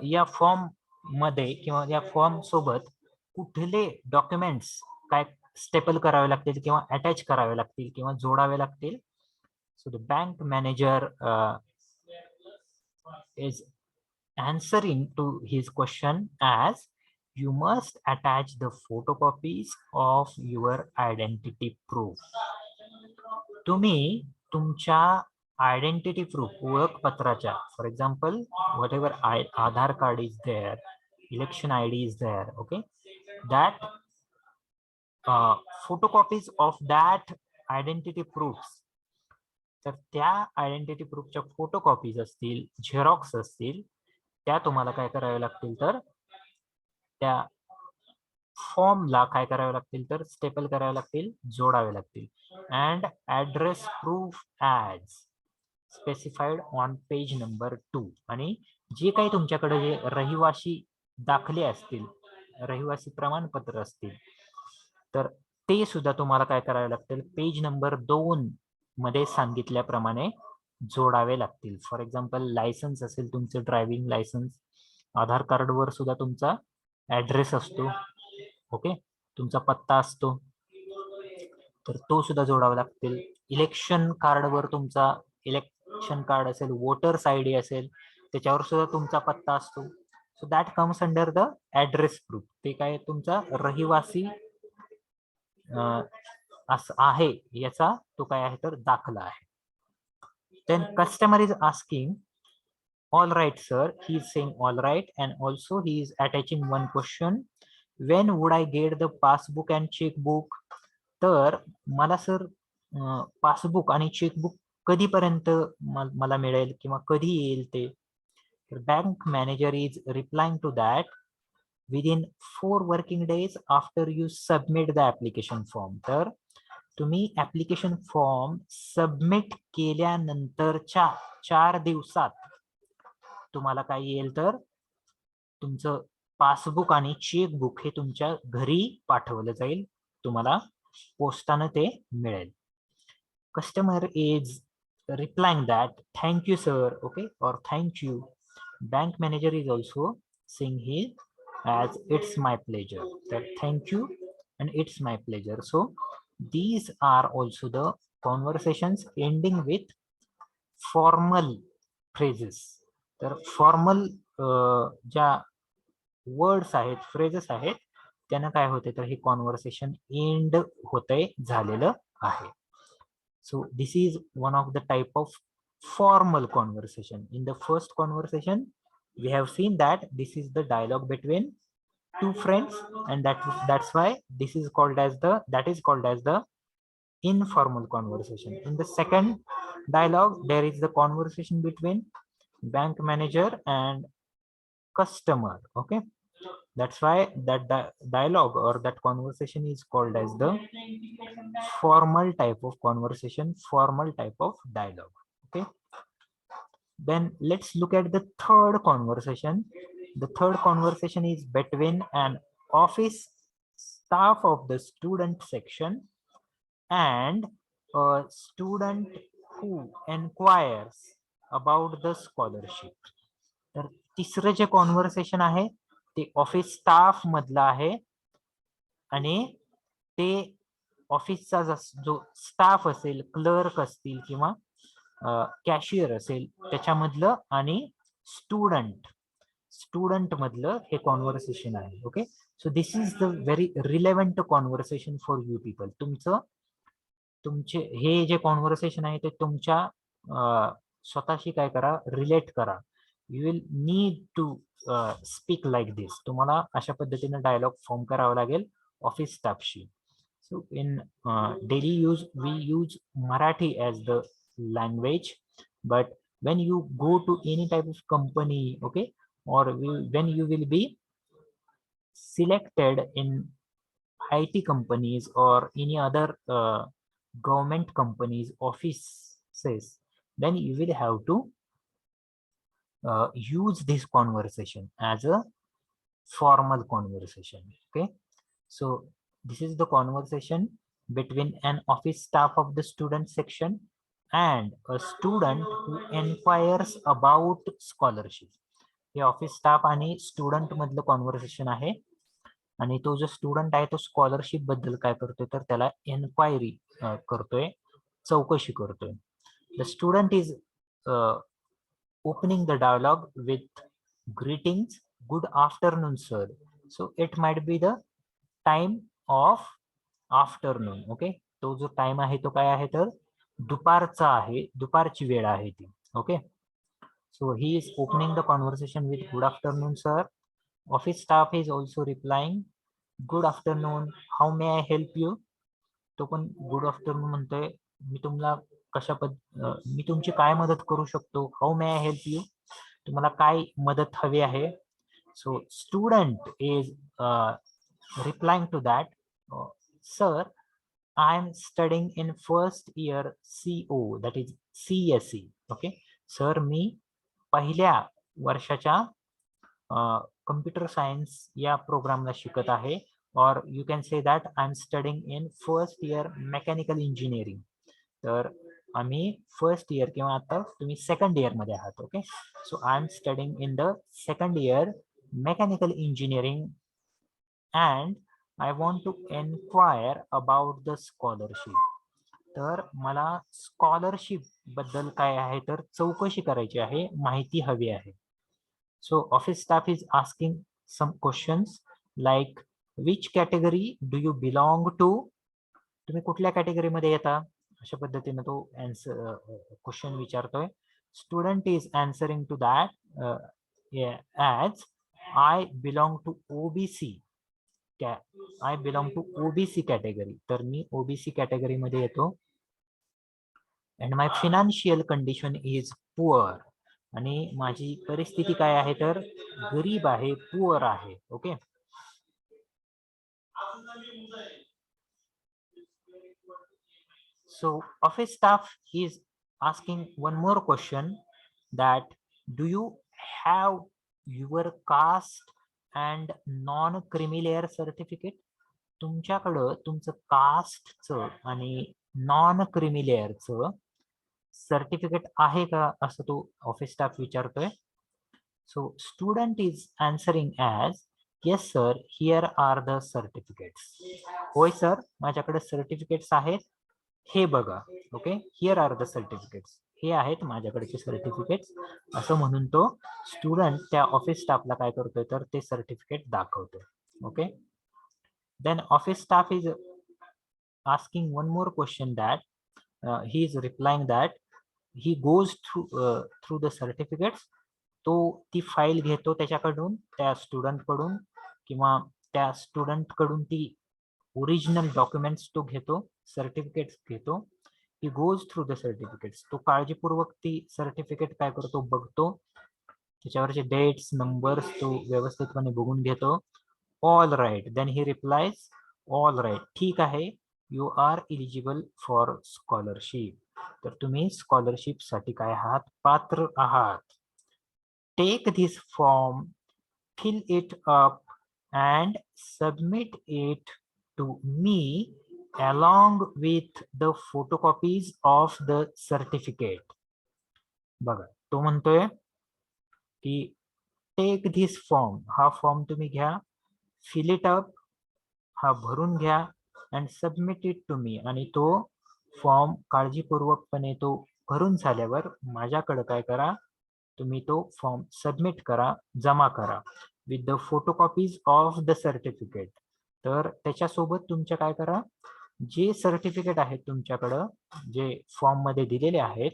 या फॉर्म मध्ये किंवा या फॉर्म सोबत कुठले डॉक्युमेंट्स काय स्टेपल करावे लागतील किंवा अटॅच करावे लागतील किंवा जोडावे लागतील? So the bank manager is answering to his question as, you must attach the photocopies of your identity proof. तुम्ही तुमच्या आयडेंटिटी प्रूफ, ओळखपत्राच्या, for example whatever Aadhaar card is there, election I D is there, okay, that photocopies of that identity proof. तर त्या identity प्रूफच्या photocopies असतील, xerox असतील, त्या तुम्हाला काय करावे लागतील तर त्या फॉर्मला काय करावे लागतील तर स्टेपल करावे लागतील, जोडावे लागतील. And address proof as specified on page number 2. आणि जे काही तुमच्याकडे जे रहिवासी दाखले असतील, रहिवासी प्रमाणपत्र असतील, तर ते सुद्धा तुम्हाला काय करावे लागतील, पेज नंबर 2 मध्ये सांगितल्याप्रमाणे जोडावे लागतील. फॉर एक्झाम्पल लायसन्स असेल तुमचं, ड्रायव्हिंग लायसन्स, आधार कार्डवर सुद्धा तुमचा ऍड्रेस असतो, ओके, तुमचा पत्ता असतो, तर तो सुद्धा जोडावा लागतील. इलेक्शन कार्डवर तुमचा इलेक्शन कार्ड असेल, वोटर्स आय डी असेल, त्याच्यावर सुद्धा तुमचा पत्ता असतो. So that comes under the address proof. ते काय तुमचा रहिवासी असं आहे याचा तो काय आहे तर दाखला आहे. Then customer is asking, all right sir, he is saying all right, and also he is attaching one question, when would I get the passbook and checkbook? तर मला सर पासबुक आणि चेकबुक कधीपर्यंत मला मिळेल किंवा कधी येईल ते? Bank manager is replying to that, within 4 working days after you submit the application form. तर तुम्ही ऍप्लिकेशन फॉर्म सबमिट केल्यानंतरच्या 4 दिवसात तुम्हाला काय येईल तर तुमचं पासबुक आणि चेकबुक हे तुमच्या घरी पाठवलं जाईल, तुम्हाला पोस्टाने ते मिळेल. Customer is replying that, thank you sir, okay, और thank you. Bank manager is also saying he as it's my pleasure. That thank you and it's my pleasure. So these are also the conversations ending with formal phrases. तर formal ज्या words आहेत, phrases आहेत, त्यांना काय होते तर हे conversation end होतंय, झालेलं आहे. So this is one of the type of formal conversation. In the first conversation, we have seen that this is the dialogue between two friends, and that's why this is called as the informal conversation. In the second dialogue, there is the conversation between bank manager and customer. Okay, that's why that dialogue or that conversation is called as the formal type of conversation, formal type of dialogue. Okay, then let's look at the third conversation. The third conversation is between an office staff of the student section and a student who inquires about the scholarship. तर तिसरं जे conversation आहे ते office staff मधलं आहे आणि ते ऑफिसचा जो स्टाफ असेल, क्लर्क असतील किंवा कॅशियर असेल त्याच्यामधलं आणि स्टुडंट मधलं हे कॉन्व्हर्सेशन आहे. Okay, so this is the very relevant conversation for you people. तुमचे हे जे कॉन्व्हर्सेशन आहे ते तुमच्या स्वतःशी काय करा, रिलेट करा. You will need to speak like this. तुम्हाला अशा पद्धतीने डायलॉग फॉर्म करावा लागेल ऑफिस स्टाफशी. So in daily use, we use Marathi as the language, but when you go to any type of company, okay, or when you will be selected in IT companies or any other government companies, offices, then you will have to use this conversation as a formal conversation. Okay, so this is the conversation between an office staff of the student section and a student who inquires about scholarship. हे office staff आणि student मधलं conversation आहे आणि तो जो student आहे तो scholarship बद्दल काय करतोय तर त्याला एन्क्वायरी करतोय, चौकशी करतोय. The student is opening the dialogue with greetings, good afternoon sir. So it might be the time of afternoon. Okay, तो जो टाइम आहे तो काय आहे तर दुपारचा आहे, दुपारची वेळ आहे ती. Okay, so he is opening the conversation with good afternoon sir. Office staff is also replying good afternoon, how may I help you. तो पण गुड आफ्टरनून म्हणतोय, मी तुम्हाला मी तुमची काय मदत करू शकतो, how may I help you, तुम्हाला काय मदत हवी आहे. So student is replying to that, sir, I am studying in first year CO, that is CSE. Okay, sir, मी पहिल्या वर्षाच्या कम्प्युटर सायन्स या प्रोग्रामला शिकत आहे. और you can say that I am studying in first year mechanical engineering. तर आम्ही first year किंवा आता तुम्ही सेकंड इयर मध्ये आहात. Okay, so I am studying in the second year mechanical engineering and I want to inquire about the scholarship. तर मला scholarship बद्दल काय आहे तर चौकशी करायची आहे, माहिती हवी आहे. So office staff is asking some questions like which category do you belong to, तुम्ही कुठल्या कॅटेगरीमध्ये येता, अशा पद्धतीने तो आन्सर क्वेश्चन विचारतोय. Student is answering to that as I belong to OBC. I belong to OBC category, तर मी ओबीसी कॅटेगरी मध्ये येतो. And my financial condition is poor, आणि माझी परिस्थिती काय आहे तर गरीब आहे, पुअर आहे. Okay, so office staff is asking one more question, that do you have your caste and non creamy layer certificate. तुमच्याकडं तुमचं कास्टचं आणि नॉन क्रिमी लेअरचं सर्टिफिकेट आहे का, असं तो ऑफिस स्टाफ विचारतोय. So student is answering as yes sir, here are the certificates. होय sir, माझ्याकडे सर्टिफिकेट्स आहेत, हे बघा. Okay, here are the certificates, हे आहेत माझ्याकडचे सर्टिफिकेट्स, असं म्हणून तो स्टुडंट त्या ऑफिस स्टाफला काय करतोय तर ते सर्टिफिकेट दाखवतोय. Okay, then office staff is asking one more question, that he is replying that he goes through the certificates तो ती फाईल घेतो त्याच्याकडून, त्या स्टुडंट कडून, किंवा त्या स्टुडंट कडून ती ओरिजिनल डॉक्युमेंट्स तो घेतो, सर्टिफिकेट्स घेतो. He goes through the certificates. तो काळजीपूर्वक ती सर्टिफिकेट काय करतो, बघतो, त्याच्यावरचे डेट्स नंबर्स तो व्यवस्थितपणे बघून घेतो. All right. Then he replies, all right, ठीक आहे, you are eligible for scholarship. तर तुम्ही स्कॉलरशिप साठी काय आहात, पात्र आहात. Take this form, fill it up and submit it to me along with the photocopies of the certificate. बघा, तो म्हणतोय की टेक धिस फॉर्म, हा फॉर्म तुम्ही घ्या, फिल इट अप, हा भरून घ्या, and submit it to me, आणि तो फॉर्म काळजीपूर्वकपणे तो भरून झाल्यावर माझ्याकडे काय करा, तुम्ही तो फॉर्म सबमिट करा, जमा करा, with the photocopies of the certificate. तर त्याच्यासोबत तुमच्या काय करा, जे सर्टिफिकेट आहेत तुमच्याकडं, जे फॉर्म मध्ये दिलेले आहेत,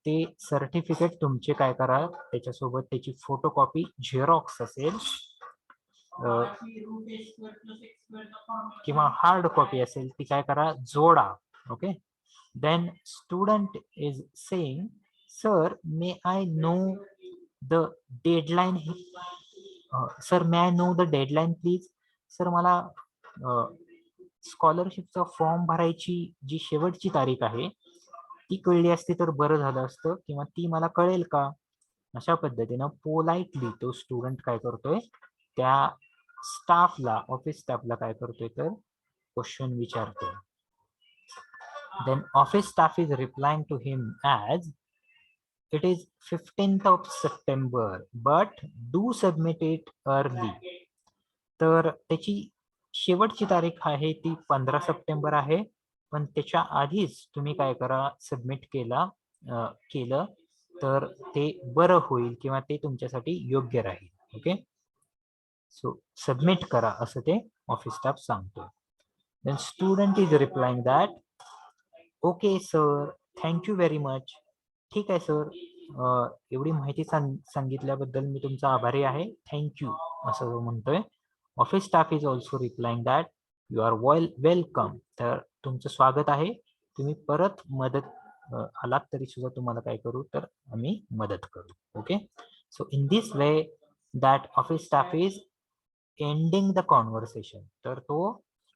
ते सर्टिफिकेट तुमचे काय करा, त्याच्यासोबत त्याची फोटोकॉपी झेरॉक्स असेल किंवा हार्ड कॉपी असेल, ती काय करा, जोडा. Okay. Then student is saying, sir may I know the deadline, sir may I know the deadline please. Sir मला स्कॉलरशिपचा फॉर्म भरायची जी शेवटची तारीख आहे ती कळली असती तर बरं झालं असतं, किंवा ती मला कळेल का. अशा पद्धतीनं पोलाइटली तो स्टुडंट काय करतोय, त्या स्टाफला, ऑफिस स्टाफला काय करतोय, तर क्वेश्चन विचारतोय. Then office staff is replying to him as, it is 15th of September but do submit it early. तर त्याची शेवटची तारीख आहे ती 15 सप्टेंबर आहे, पण त्याच्या आधीच तुम्ही काय करा, सबमिट केलं तर ते बरं होईल, किंवा ते तुमच्यासाठी योग्य राहील. ओके. सो सबमिट करा असं ते ऑफिस स्टाफ सांगतो. Then student is replying that, okay sir, thank you very much. ठीक आहे सर, एवढी माहिती सांगितल्याबद्दल मी तुमचा आभारी आहे, थँक्यू, असं तो म्हणतोय. Office staff is also replying that, you are welcome. तर तुमचं स्वागत आहे, तुम्ही परत मदत आलात तरी सुद्धा तुम्हाला काय करू, तर आम्ही मदत करू. Okay. So in this way that office staff is ending the conversation. तर तो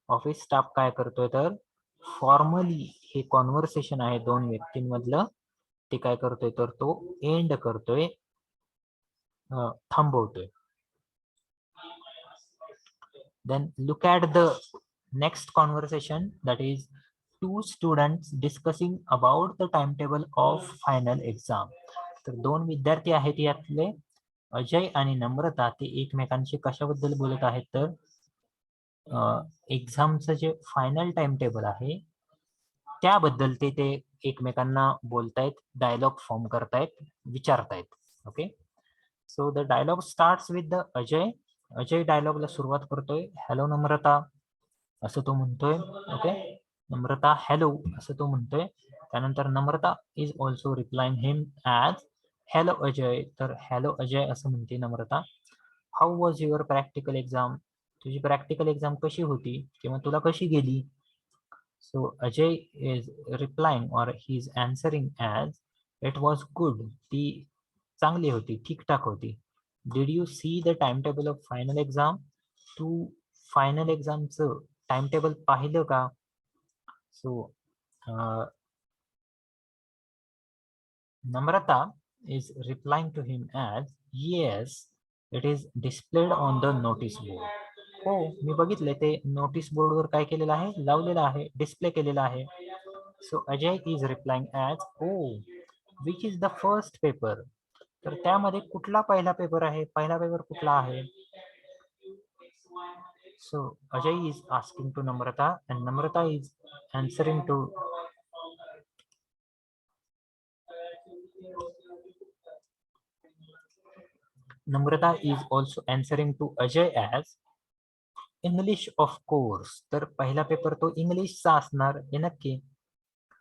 ऑफिस स्टाफ काय करतोय, तर फॉर्मली हे कॉन्व्हर्सेशन आहे दोन व्यक्तींमधलं, ते काय करतोय, तर तो एंड करतोय, थांबवतोय. Then look at the next conversation, that is two students discussing about the timetable of final exam. तर दोन विद्यार्थी आहेत यातले, अजय आणि नम्रता, ते एकमेकांशी कशाबद्दल बोलत आहेत, तर एक्झामचं जे फायनल टाइम टेबल आहे त्याबद्दल ते एकमेकांना बोलतायत, डायलॉग फॉर्म करतायत, विचारतायत. Okay. So the dialogue starts with the Ajay. Ajay डायलॉगला सुरुवात करतोय, हॅलो नम्रता, असं तो म्हणतोय. ओके. नम्रता हॅलो असं तो म्हणतोय. त्यानंतर Namrata is also replying him as hello Ajay. तर हॅलो अजय असं म्हणते Namrata. How was your practical exam, तुझी प्रॅक्टिकल एक्झाम कशी होती, किंवा तुला कशी गेली. So Ajay is replying, or he is answering as, it was good. ती चांगली होती, ठीक-ठाक होती. Did you see the timetable of final exam? तू फायनल एक्झामचं टाइमटेबल पाहिलं का? So Namrata is replying to him as, yes, it is displayed on the notice board. हो, मी बघितले, ते नोटीस बोर्डवर काय केलेलं आहे, लावलेलं आहे, डिस्प्ले केलेलं आहे. So Ajay is replying as, oh which is the first paper. तर त्यामध्ये कुठला पहिला पेपर आहे, पहिला पेपर कुठला आहे. So Ajay is asking to Namrata, and Namrata is answering to Namrata is also answering to Ajay as English of course. तर पहिला पेपर तो इंग्लिशचा असणार हे नक्की.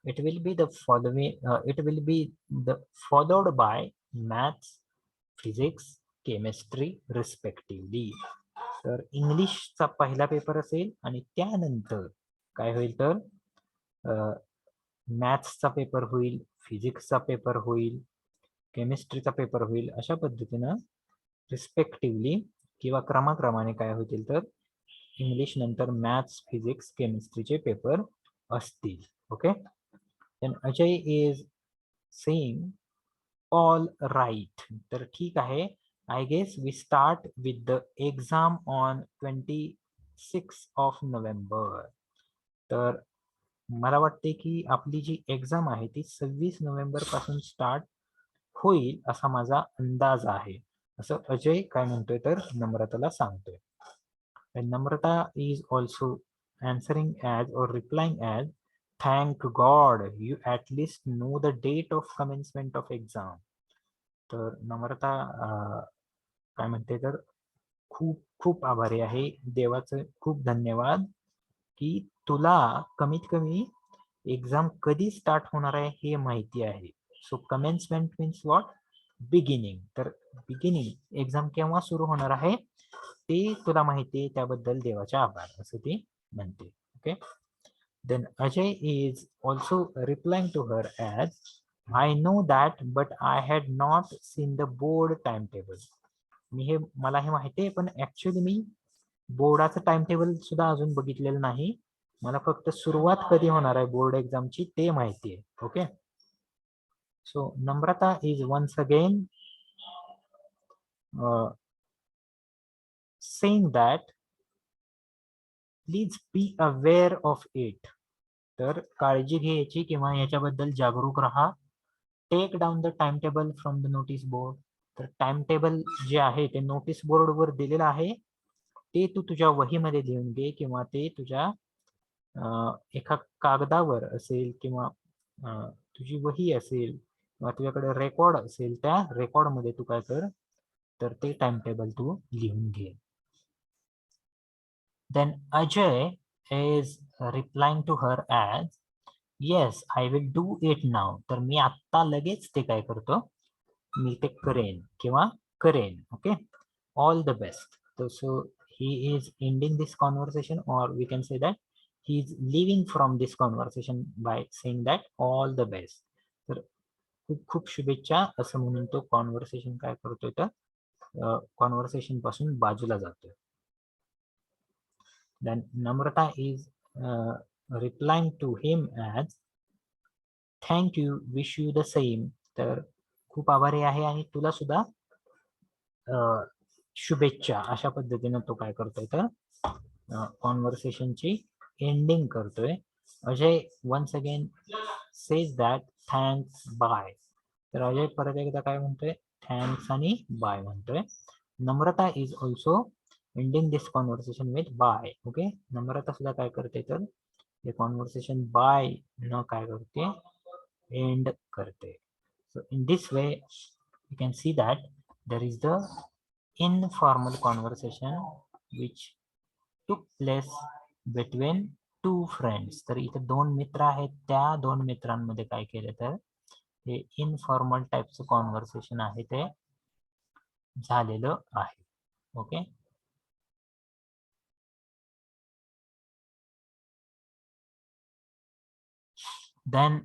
It will be the following. It will be the followed by maths, physics chemistry respectively. तर इंग्लिशचा पहिला पेपर असेल आणि त्यानंतर काय होईल तर मॅथ्सचा पेपर होईल, फिजिक्सचा पेपर होईल, केमिस्ट्रीचा पेपर होईल. अशा पद्धतीनं रिस्पेक्टिव्हली किंवा क्रमाक्रमाने काय होतील तर इंग्लिश नंतर मॅथ्स फिजिक्स केमिस्ट्रीचे पेपर असतील. Okay. Then Ajay is saying all right. तर ठीक आहे. I guess we start with the exam on 26 November. तर मला वाटते की आपली जी एक्झाम आहे ती 26 नोव्हेंबर पासून स्टार्ट होईल असा माझा अंदाज आहे, असं अजय काय म्हणतोय तर नम्रताला सांगतोय. And Namrata is also answering as or replying as, thank God you at least know the date of commencement of exam. तर नम्रता काय म्हणते तर खूप खूप आभारी आहे, देवाचं खूप धन्यवाद की तुला कमीत कमी एक्झाम कधी स्टार्ट होणार आहे हे माहिती आहे. So commencement means what, beginning. तर बिगिनिंग एक्झाम केव्हा सुरू होणार आहे ते तुला माहिती आहे, त्याबद्दल देवाचे आभार असं ती म्हणते. Okay. Then Ajay is also replying to her as, I know that but I had not seen the board time table. मला हे माहिती आहे, पण ऍक्च्युली मी बोर्डाचं टाइम टेबल सुद्धा अजून बघितलेलं नाही. मला फक्त सुरुवात कधी होणार आहे बोर्ड एक्झामची ते माहिती आहे. Okay. So Namrata is once again saying that please be aware of it. तर काळजी घ्यायची किंवा याच्याबद्दल जागरूक राहा. Take down the time table from the notice board. तर टाइम टेबल जे आहे ते नोटीस बोर्डवर दिलेलं आहे, ते तू तुझ्या वहीमध्ये लिहून घे किंवा ते तुझ्या एका कागदावर असेल किंवा तुझी वही असेल किंवा तुझ्याकडे रेकॉर्ड असेल, त्या रेकॉर्डमध्ये तू काय कर तर ते टाइम टेबल तू लिहून घे. Then Ajay is replying to her as, yes, I will do it now. तर मी आत्ता लगेच ते काय करतो, मी ते करेन किंवा करेन. Okay. All the best. So he is ending this conversation, or we can say that he is leaving from this conversation by saying that all the best. तर खूप खूप शुभेच्छा असं म्हणून तो कॉन्व्हर्सेशन काय करतोय तर कॉन्व्हर्सेशन पासून बाजूला जातोय. Then Namrata is replying to him as, thank you, wish you the same. तर खूप आभारी आहे आणि तुला सुद्धा शुभेच्छा अशा पद्धतीने तो काय करतोय तर कॉन्व्हर्सेशनची एंडिंग करतोय. Ajay once again says that thanks bye. तर अजय परत एकदा काय म्हणतोय, थँक्स आणि बाय म्हणतोय. Namrata is also ending this conversation with bye. Okay. Namrata सुद्धा काय करते तर हे कॉन्व्हर्सेशन बाय न काय करते, एंड करते. So in this way you can see that there is the informal conversation which took place between two friends. तर इथे दोन मित्र आहेत, त्या दोन मित्रांमध्ये काय केलं तर हे इनफॉर्मल टाईपचं कॉन्व्हर्सेशन आहे ते झालेलं आहे. Okay. Then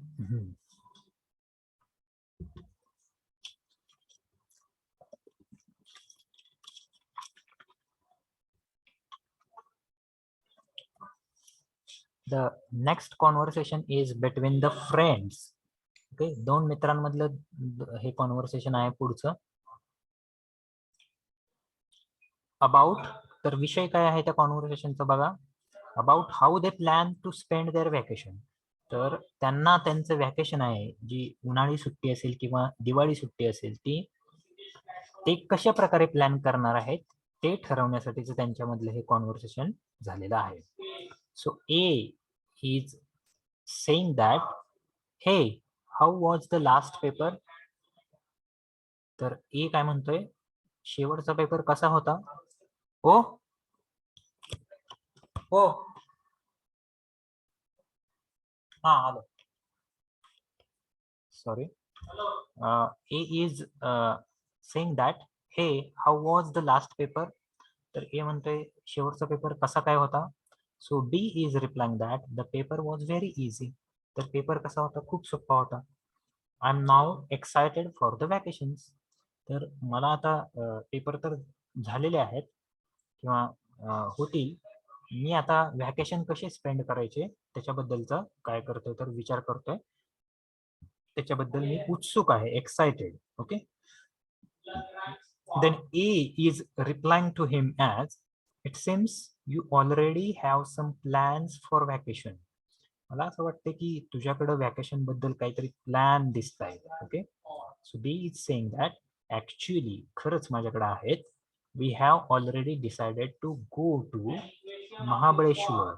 the next conversation is between the friends. Okay. दोन मित्रांमधलं हे कॉन्व्हर्सेशन आहे पुढचं. अबाउट, तर विषय काय आहे त्या कॉन्व्हर्सेशनचा बघा, about how they plan to spend their vacation. तर त्यांना त्यांचं व्हॅकेशन आहे, जी उन्हाळी सुट्टी असेल किंवा दिवाळी सुट्टी असेल, ते कशा प्रकारे प्लॅन करणार आहेत ते ठरवण्यासाठीच त्यांच्यामधलं हे कॉन्व्हर्सेशन झालेलं आहे. So A is saying that, hey how was the last paper. तर ए काय म्हणतोय, शेवटचा पेपर कसा होता. हो हो हा आलो, sorry. A is saying that hey how was the last paper. तर ए म्हणतोय शेवटचा पेपर कसा काय होता. So D is replying that the paper was very easy. तर पेपर कसा होता, खूप सोपा होता. I am now excited for the vacations. तर मला आता पेपर तर झालेले आहेत किंवा होतील. मी आता व्हॅकेशन कसे स्पेंड करायचे त्याच्याबद्दलचा काय करतोय तर विचार करतोय. त्याच्याबद्दल मी उत्सुक आहे, excited. Okay. Then A is replying to him as, it seems you already have some plans for vacation. मला असं वाटतं की तुझ्याकडे व्हॅकेशन बद्दल काहीतरी प्लॅन दिसत आहे. Okay. So B is saying that actually खरंच माझ्याकडे आहेत. We have already decided to go to Mahabaleshwar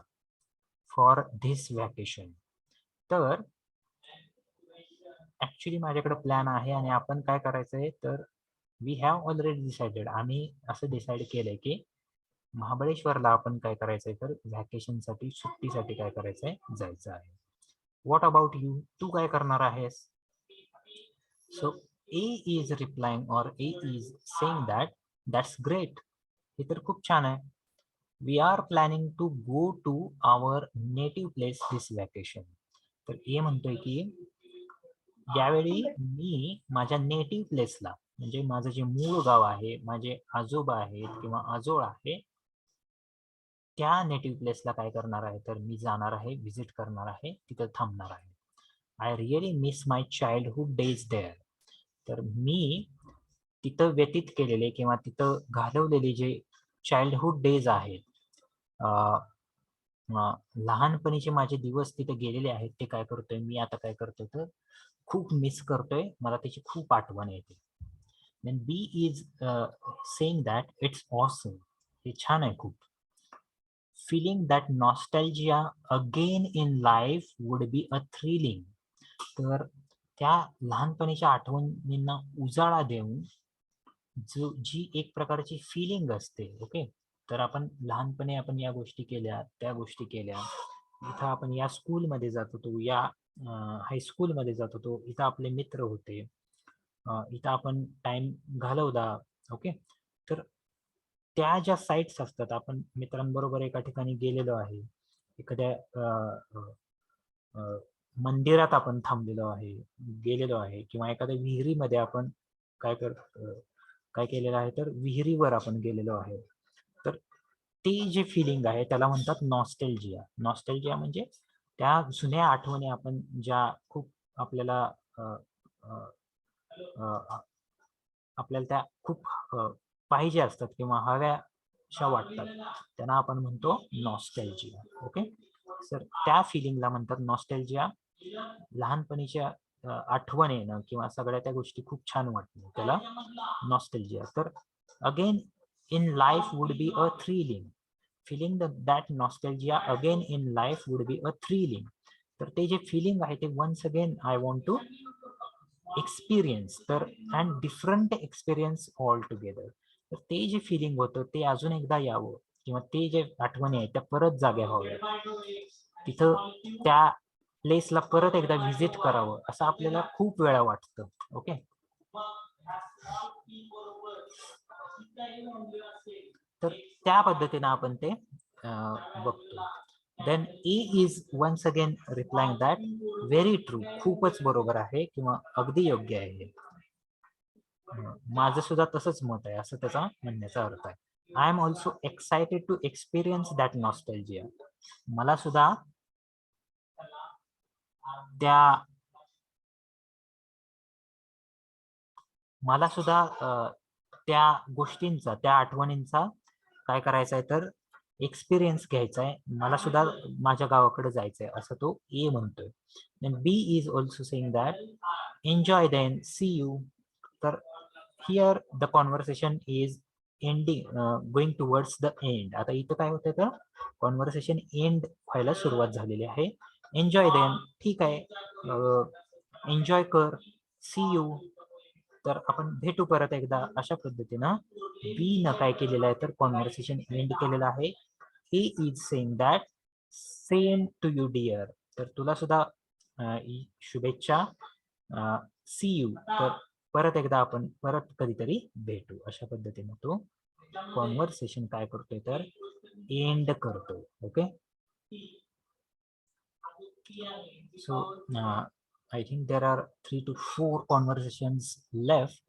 for this vacation. तर ऍक्च्युली माझ्याकडे प्लॅन आहे आणि आपण काय करायचं आहे तर वी हॅव ऑलरेडी डिसाइडेड, आम्ही असं डिसाईड केलंय की महाबळेश्वरला आपण काय करायचंय तर व्हॅकेशनसाठी सुट्टीसाठी काय करायचंय जायचं आहे. व्हॉट अबाउट यू, तू काय करणार आहेस. सो ए इज रिप्लाइंग और A is saying that that's great. हे तर खूप छान आहे. We are planning to go to our native place this vacation. तर ए म्हणतोय की यावेळी मी माझ्या नेटिव्ह प्लेसला, म्हणजे माझं जे मूळ गाव आहे, माझे आजोबा आहेत किंवा आजोळ आहे, त्या नेटिव्ह प्लेसला काय करणार आहे तर मी जाणार आहे, व्हिजिट करणार आहे, तिथं थांबणार आहे. I really miss my childhood days there. तर मी तिथं व्यतीत केलेले किंवा तिथं घालवलेले जे चाइल्डहुड डेज आहेत, लहानपणीचे माझे दिवस तिथे गेलेले आहेत, ते काय करतोय मी आता काय करतोय तर खूप मिस करतोय, मला त्याची खूप आठवण येते. Then B is saying that it's awesome. हे छान आहे खूप. Feeling that nostalgia again in life would be a thrilling. तर त्या लहानपणीच्या आठवणींना उजाळा देऊन जी एक प्रकारची फिलिंग असते. ओके. तर आपण लहानपणी आपण या गोष्टी केल्या, त्या गोष्टी केल्या, इथं आपण या स्कूलमध्ये जात होतो, या हायस्कूलमध्ये जात होतो, इथं आपले मित्र होते, इथं आपण टाइम घालवला. ओके. तर त्या ज्या साईट्स असतात, आपण मित्रांबरोबर एका ठिकाणी गेलेलो आहे, एखाद्या मंदिरात आपण थांबलेलो आहे, गेलेलो आहे, किंवा एखाद्या विहिरीमध्ये आपण काय केलेलं आहे तर विहिरीवर आपण गेलेलो आहे. तर ते जे फिलिंग आहे त्याला म्हणतात नॉस्टॅल्जिया. नॉस्टॅल्जिया म्हणजे त्या जुन्या आठवणी आपण ज्या खूप आपल्याला आपल्याला त्या खूप पाहिजे असतात किंवा हव्याशा वाटतात, त्यांना आपण म्हणतो नॉस्टॅल्जिया. ओके. सर त्या फिलिंगला म्हणतात नॉस्टॅल्जिया. लहानपणीच्या आठवण येणं किंवा सगळ्या त्या गोष्टी खूप छान वाटणं, त्याला नॉस्टॅल्जिया. तर again in life would be a thrilling. Feeling that nostalgia again in life would be a thrilling. तर ते जे फिलिंग आहे ते once again I want to experience. तर and different experience all together. तर ते जे फिलिंग होतं ते अजून एकदा यावं किंवा ते जे आठवणी आहेत त्या परत जाग्या व्हाव्या, तिथं त्या प्लेसला परत एकदा व्हिजिट करावं असं आपल्याला खूप वेळा वाटतं. ओके. तर त्या पद्धतीने आपण ते बघतो. Then A is once again replying that very true. खूपच बरोबर आहे किंवा अगदी योग्य आहे. माझं सुद्धा तसंच मत आहे असं त्याचा म्हणण्याचा अर्थ आहे. I am also excited to experience that nostalgia. मला सुद्धा त्या गोष्टींचा, त्या आठवणींचा काय करायचा आहे तर एक्सपिरियन्स घ्यायचा आहे. मला सुद्धा माझ्या गावाकडे जायचंय असं तो ए म्हणतोय. Then B is also saying that enjoy then see you. तर here the conversation is ending, going towards the end. आता इथं काय होतं तर कॉन्व्हर्सेशन एंड व्हायला सुरुवात झालेली आहे. एन्जॉय देन, ठीक आहे, एन्जॉय कर. सी यू, तर आपण भेटू परत एकदा. अशा पद्धतीनं बी न काय केलेलं आहे तर कॉन्व्हर्सेशन एंड केलेलं आहे. A is saying that same to you dear. तर तुला सुद्धा शुभेच्छा. सी यू, तर परत एकदा आपण परत कधीतरी भेटू, अशा पद्धतीने तो कॉन्व्हर्सेशन काय करतोय तर एंड करतो. Okay, so I think there are 3 to 4 conversations left.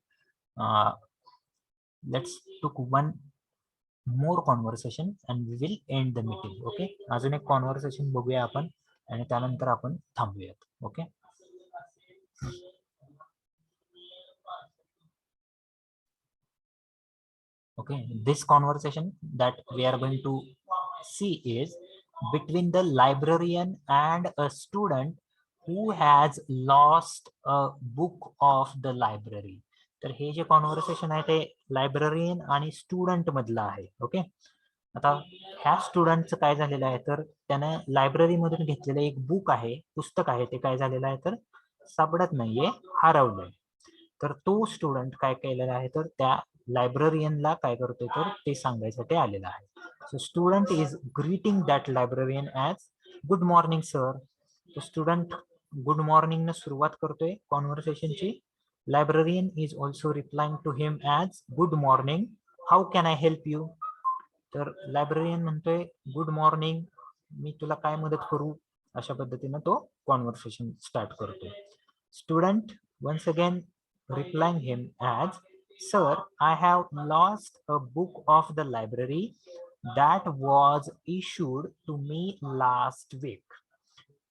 Let's took one more conversation and we will end the meeting. Okay, अजून एक कॉन्व्हर्सेशन बघूया आपण आणि त्यानंतर आपण थांबूयात. Okay, okay, this conversation that we are going to see is between the librarian and a student who has lost a book of the library. तर हे जे कॉन्व्हर्सेशन आहे ते लायब्ररियन आणि स्टुडंट मधलं आहे. ओके, आता ह्या स्टुडंटचं काय झालेलं आहे तर त्यानं लायब्ररीमधून घेतलेलं एक बुक आहे, पुस्तक आहे, ते काय झालेलं आहे तर सापडत नाहीये, हरवलंय. तर तो स्टुडंट काय केलेला आहे तर त्या लायब्ररियनला काय करतोय तर ते सांगायसाठी आलेला आहे. So student is greeting that librarian as good morning sir. तो स्टुडंट गुड मॉर्निंग न सुरुवात करतोय कॉन्व्हर्सेशनची. Librarian is also replying to him as good morning, how can I help you. तर लायब्ररियन म्हणतोय गुड मॉर्निंग, मी तुला काय मदत करू, अशा पद्धतीनं तो कॉन्व्हर्सेशन स्टार्ट करतो. Student once again replying him as, sir, I have lost a book of the library that was issued to me last week.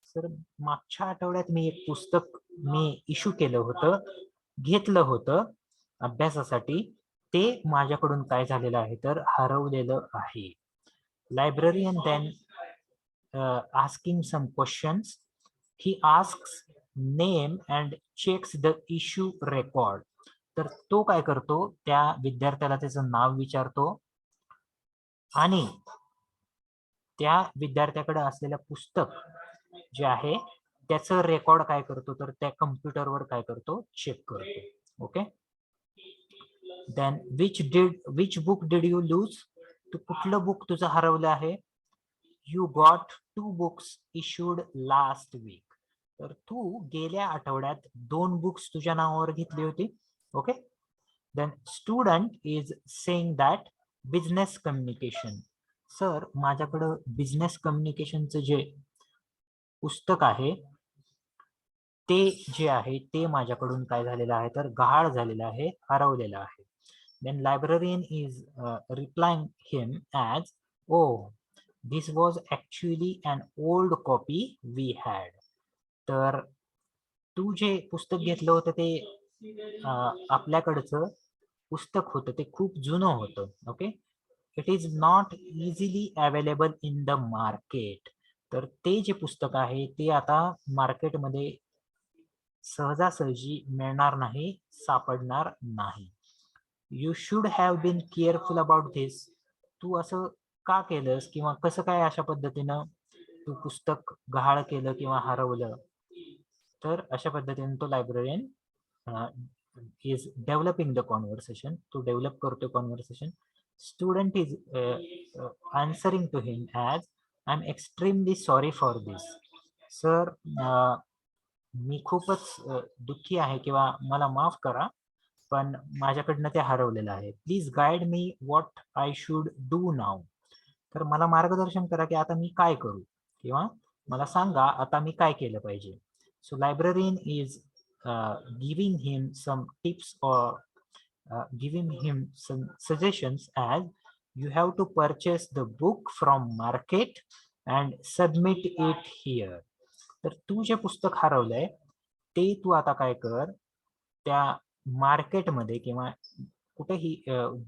Sir, मागच्या आठवड्यात मी एक पुस्तक इश्यू केलं होतं, घेतलं होतं अभ्यासासाठी, ते माझ्याकडून काय झालेलं आहे तर हरवलेलं आहे. Librarian then asking some questions. He asks name and checks the issue record. तर तो काय करतो, त्या विद्यार्थ्याला त्याचं नाव विचारतो आणि त्या विद्यार्थ्याकडे असलेलं पुस्तक जे आहे त्याचं रेकॉर्ड काय करतो तर त्या कम्प्युटरवर काय करतो, चेक करतो. Okay, then which book did you lose. तू कुठलं बुक तुझं हरवलं आहे. You got 2 books issued last week. तर तू गेल्या आठवड्यात 2 बुक्स तुझ्या नावावर घेतली होती. Okay, then student is saying that business communication. Sir, माझ्याकडं बिझनेस कम्युनिकेशनचं जे पुस्तक आहे ते जे आहे ते माझ्याकडून काय झालेलं आहे तर गहाळ झालेलं आहे, हरवलेलं आहे. Then librarian is replying him as, oh this was actually an old copy we had. तर तू जे पुस्तक घेतलं होतं ते आपल्याकडचं पुस्तक होतं, ते खूप जुनं होतं. Okay, it is not easily available in the market. तर ते जे पुस्तक आहे ते आता मार्केटमध्ये सहजासहजी मिळणार नाही, सापडणार नाही. You should have been careful about this. तू असं का केलंस किंवा कसं काय अशा पद्धतीनं तू पुस्तक गहाळ केलं किंवा हरवलं. तर अशा पद्धतीने तो librarian is developing the conversation. तो डेव्हलप करतो conversation. Student is answering to him as, I am extremely sorry for this. Sir, मी खूपच दुःखी आहे किंवा मला माफ करा, पण माझ्याकडनं ते हरवलेलं आहे. Please guide me what I should do now. तर मला मार्गदर्शन करा की आता मी काय करू किंवा मला सांगा आता मी काय केलं पाहिजे. So librarian is giving him some tips और giving him some suggestions as, you have to purchase the book from market and submit it here. तर तू जे पुस्तक हरवलंय ते तू आता काय कर, त्या मार्केटमध्ये किंवा कुठेही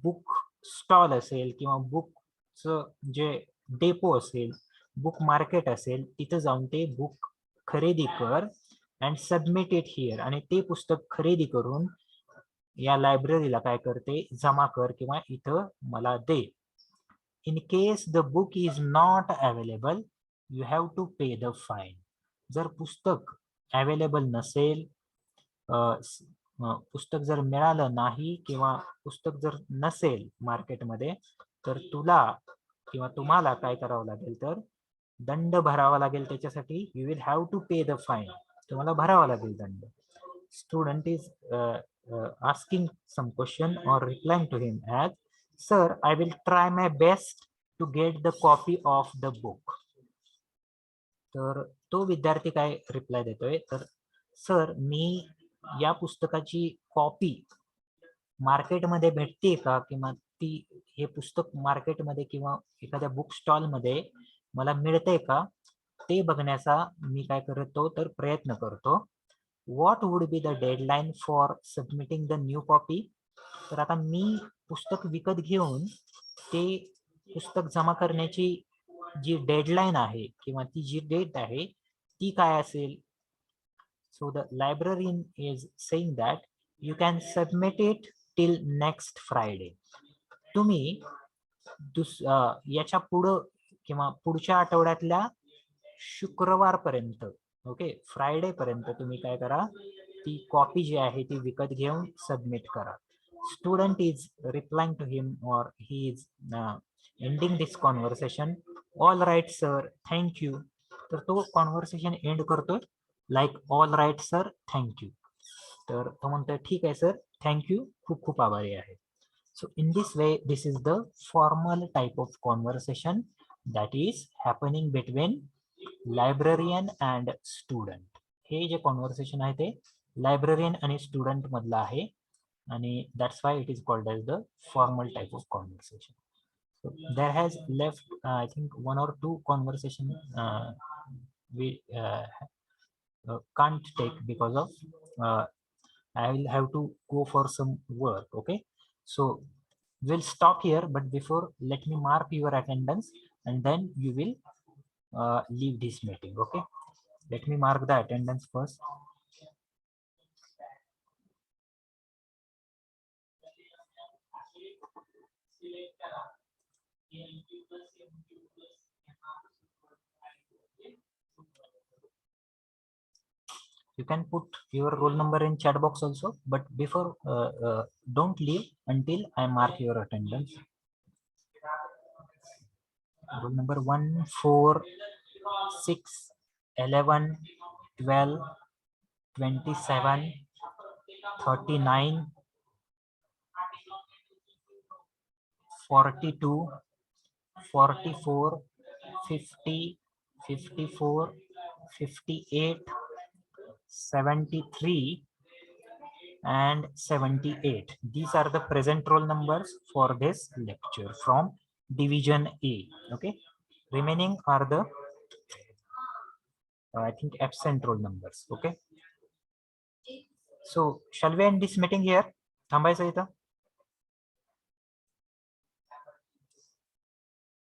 बुक स्टॉल असेल किंवा बुकचं जे डेपो असेल, बुक मार्केट असेल, तिथं जाऊन ते बुक खरेदी कर अँड सबमिट इट हिअर. आणि ते पुस्तक खरेदी करून या लायब्ररीला काय करते, जमा कर किंवा इथं मला दे. In case the book is not available, you have to pay the fine. जर पुस्तक अवेलेबल नसेल, पुस्तक जर मिळालं नाही किंवा पुस्तक जर नसेल मार्केटमध्ये, तर तुला किंवा तुम्हाला काय करावं लागेल तर दंड भरावा लागेल. त्याच्यासाठी you will have to pay the fine. तुम्हाला भरावा लागेल दंड. Student is asking some question or replying to him as, sir, I will try my best to get the copy of the book. तर तो विद्यार्थी काय रिप्लाय देतोय, तर सर मी या पुस्तकाची कॉपी मार्केटमध्ये भेटते का, किंवा ती हे पुस्तक मार्केटमध्ये किंवा एखाद्या बुक स्टॉल मध्ये मला मिळते का, ते बघण्याचा मी काय करतो तर प्रयत्न करतो. What would be the deadline for submitting the new copy. तर आता मी पुस्तक विकत घेऊन ते पुस्तक जमा करण्याची जी डेडलाईन आहे किंवा ती जी डेट आहे ती काय असेल. So the librarian is saying that you can submit it till next Friday. तुम्ही याच्या पुढं किंवा पुढच्या आठवड्यातल्या शुक्रवारपर्यंत, ओके, फ्रायडे पर्यंत तुम्ही काय करा, ती कॉपी जी आहे ती विकत घेऊन सबमिट करा. Student is replying to him और he is ending this conversation. All right sir, thank you. तर तो कॉन्व्हर्सेशन एंड करतोय like all right sir, thank you. तर तो म्हणतोय ठीक आहे सर, थँक्यू, खूप खूप आभारी आहे. So in this way, this is the formal type of conversation that is happening between librarian and student. हे जे conversation आहे ते librarian आणि student मधलं आहे, आणि that's why it is called as the formal type of conversation. So there has left I think one or two conversation we can't take because of I will have to go for some work. Okay, so we'll stop here, but before, let me mark your attendance and then you will leave this meeting. Okay, let me mark the attendance first. You can put your roll number in chat box also, but before don't leave until I mark your attendance. Roll number 1, 4, 6, 11, 12, 27, 39, 42, 44, 50, 54, 58, 73, and 78. These are the present roll numbers for this lecture from division A. Okay, remaining are the I think absent roll numbers. Okay, so shall we end this meeting here? थांबायचं इथं.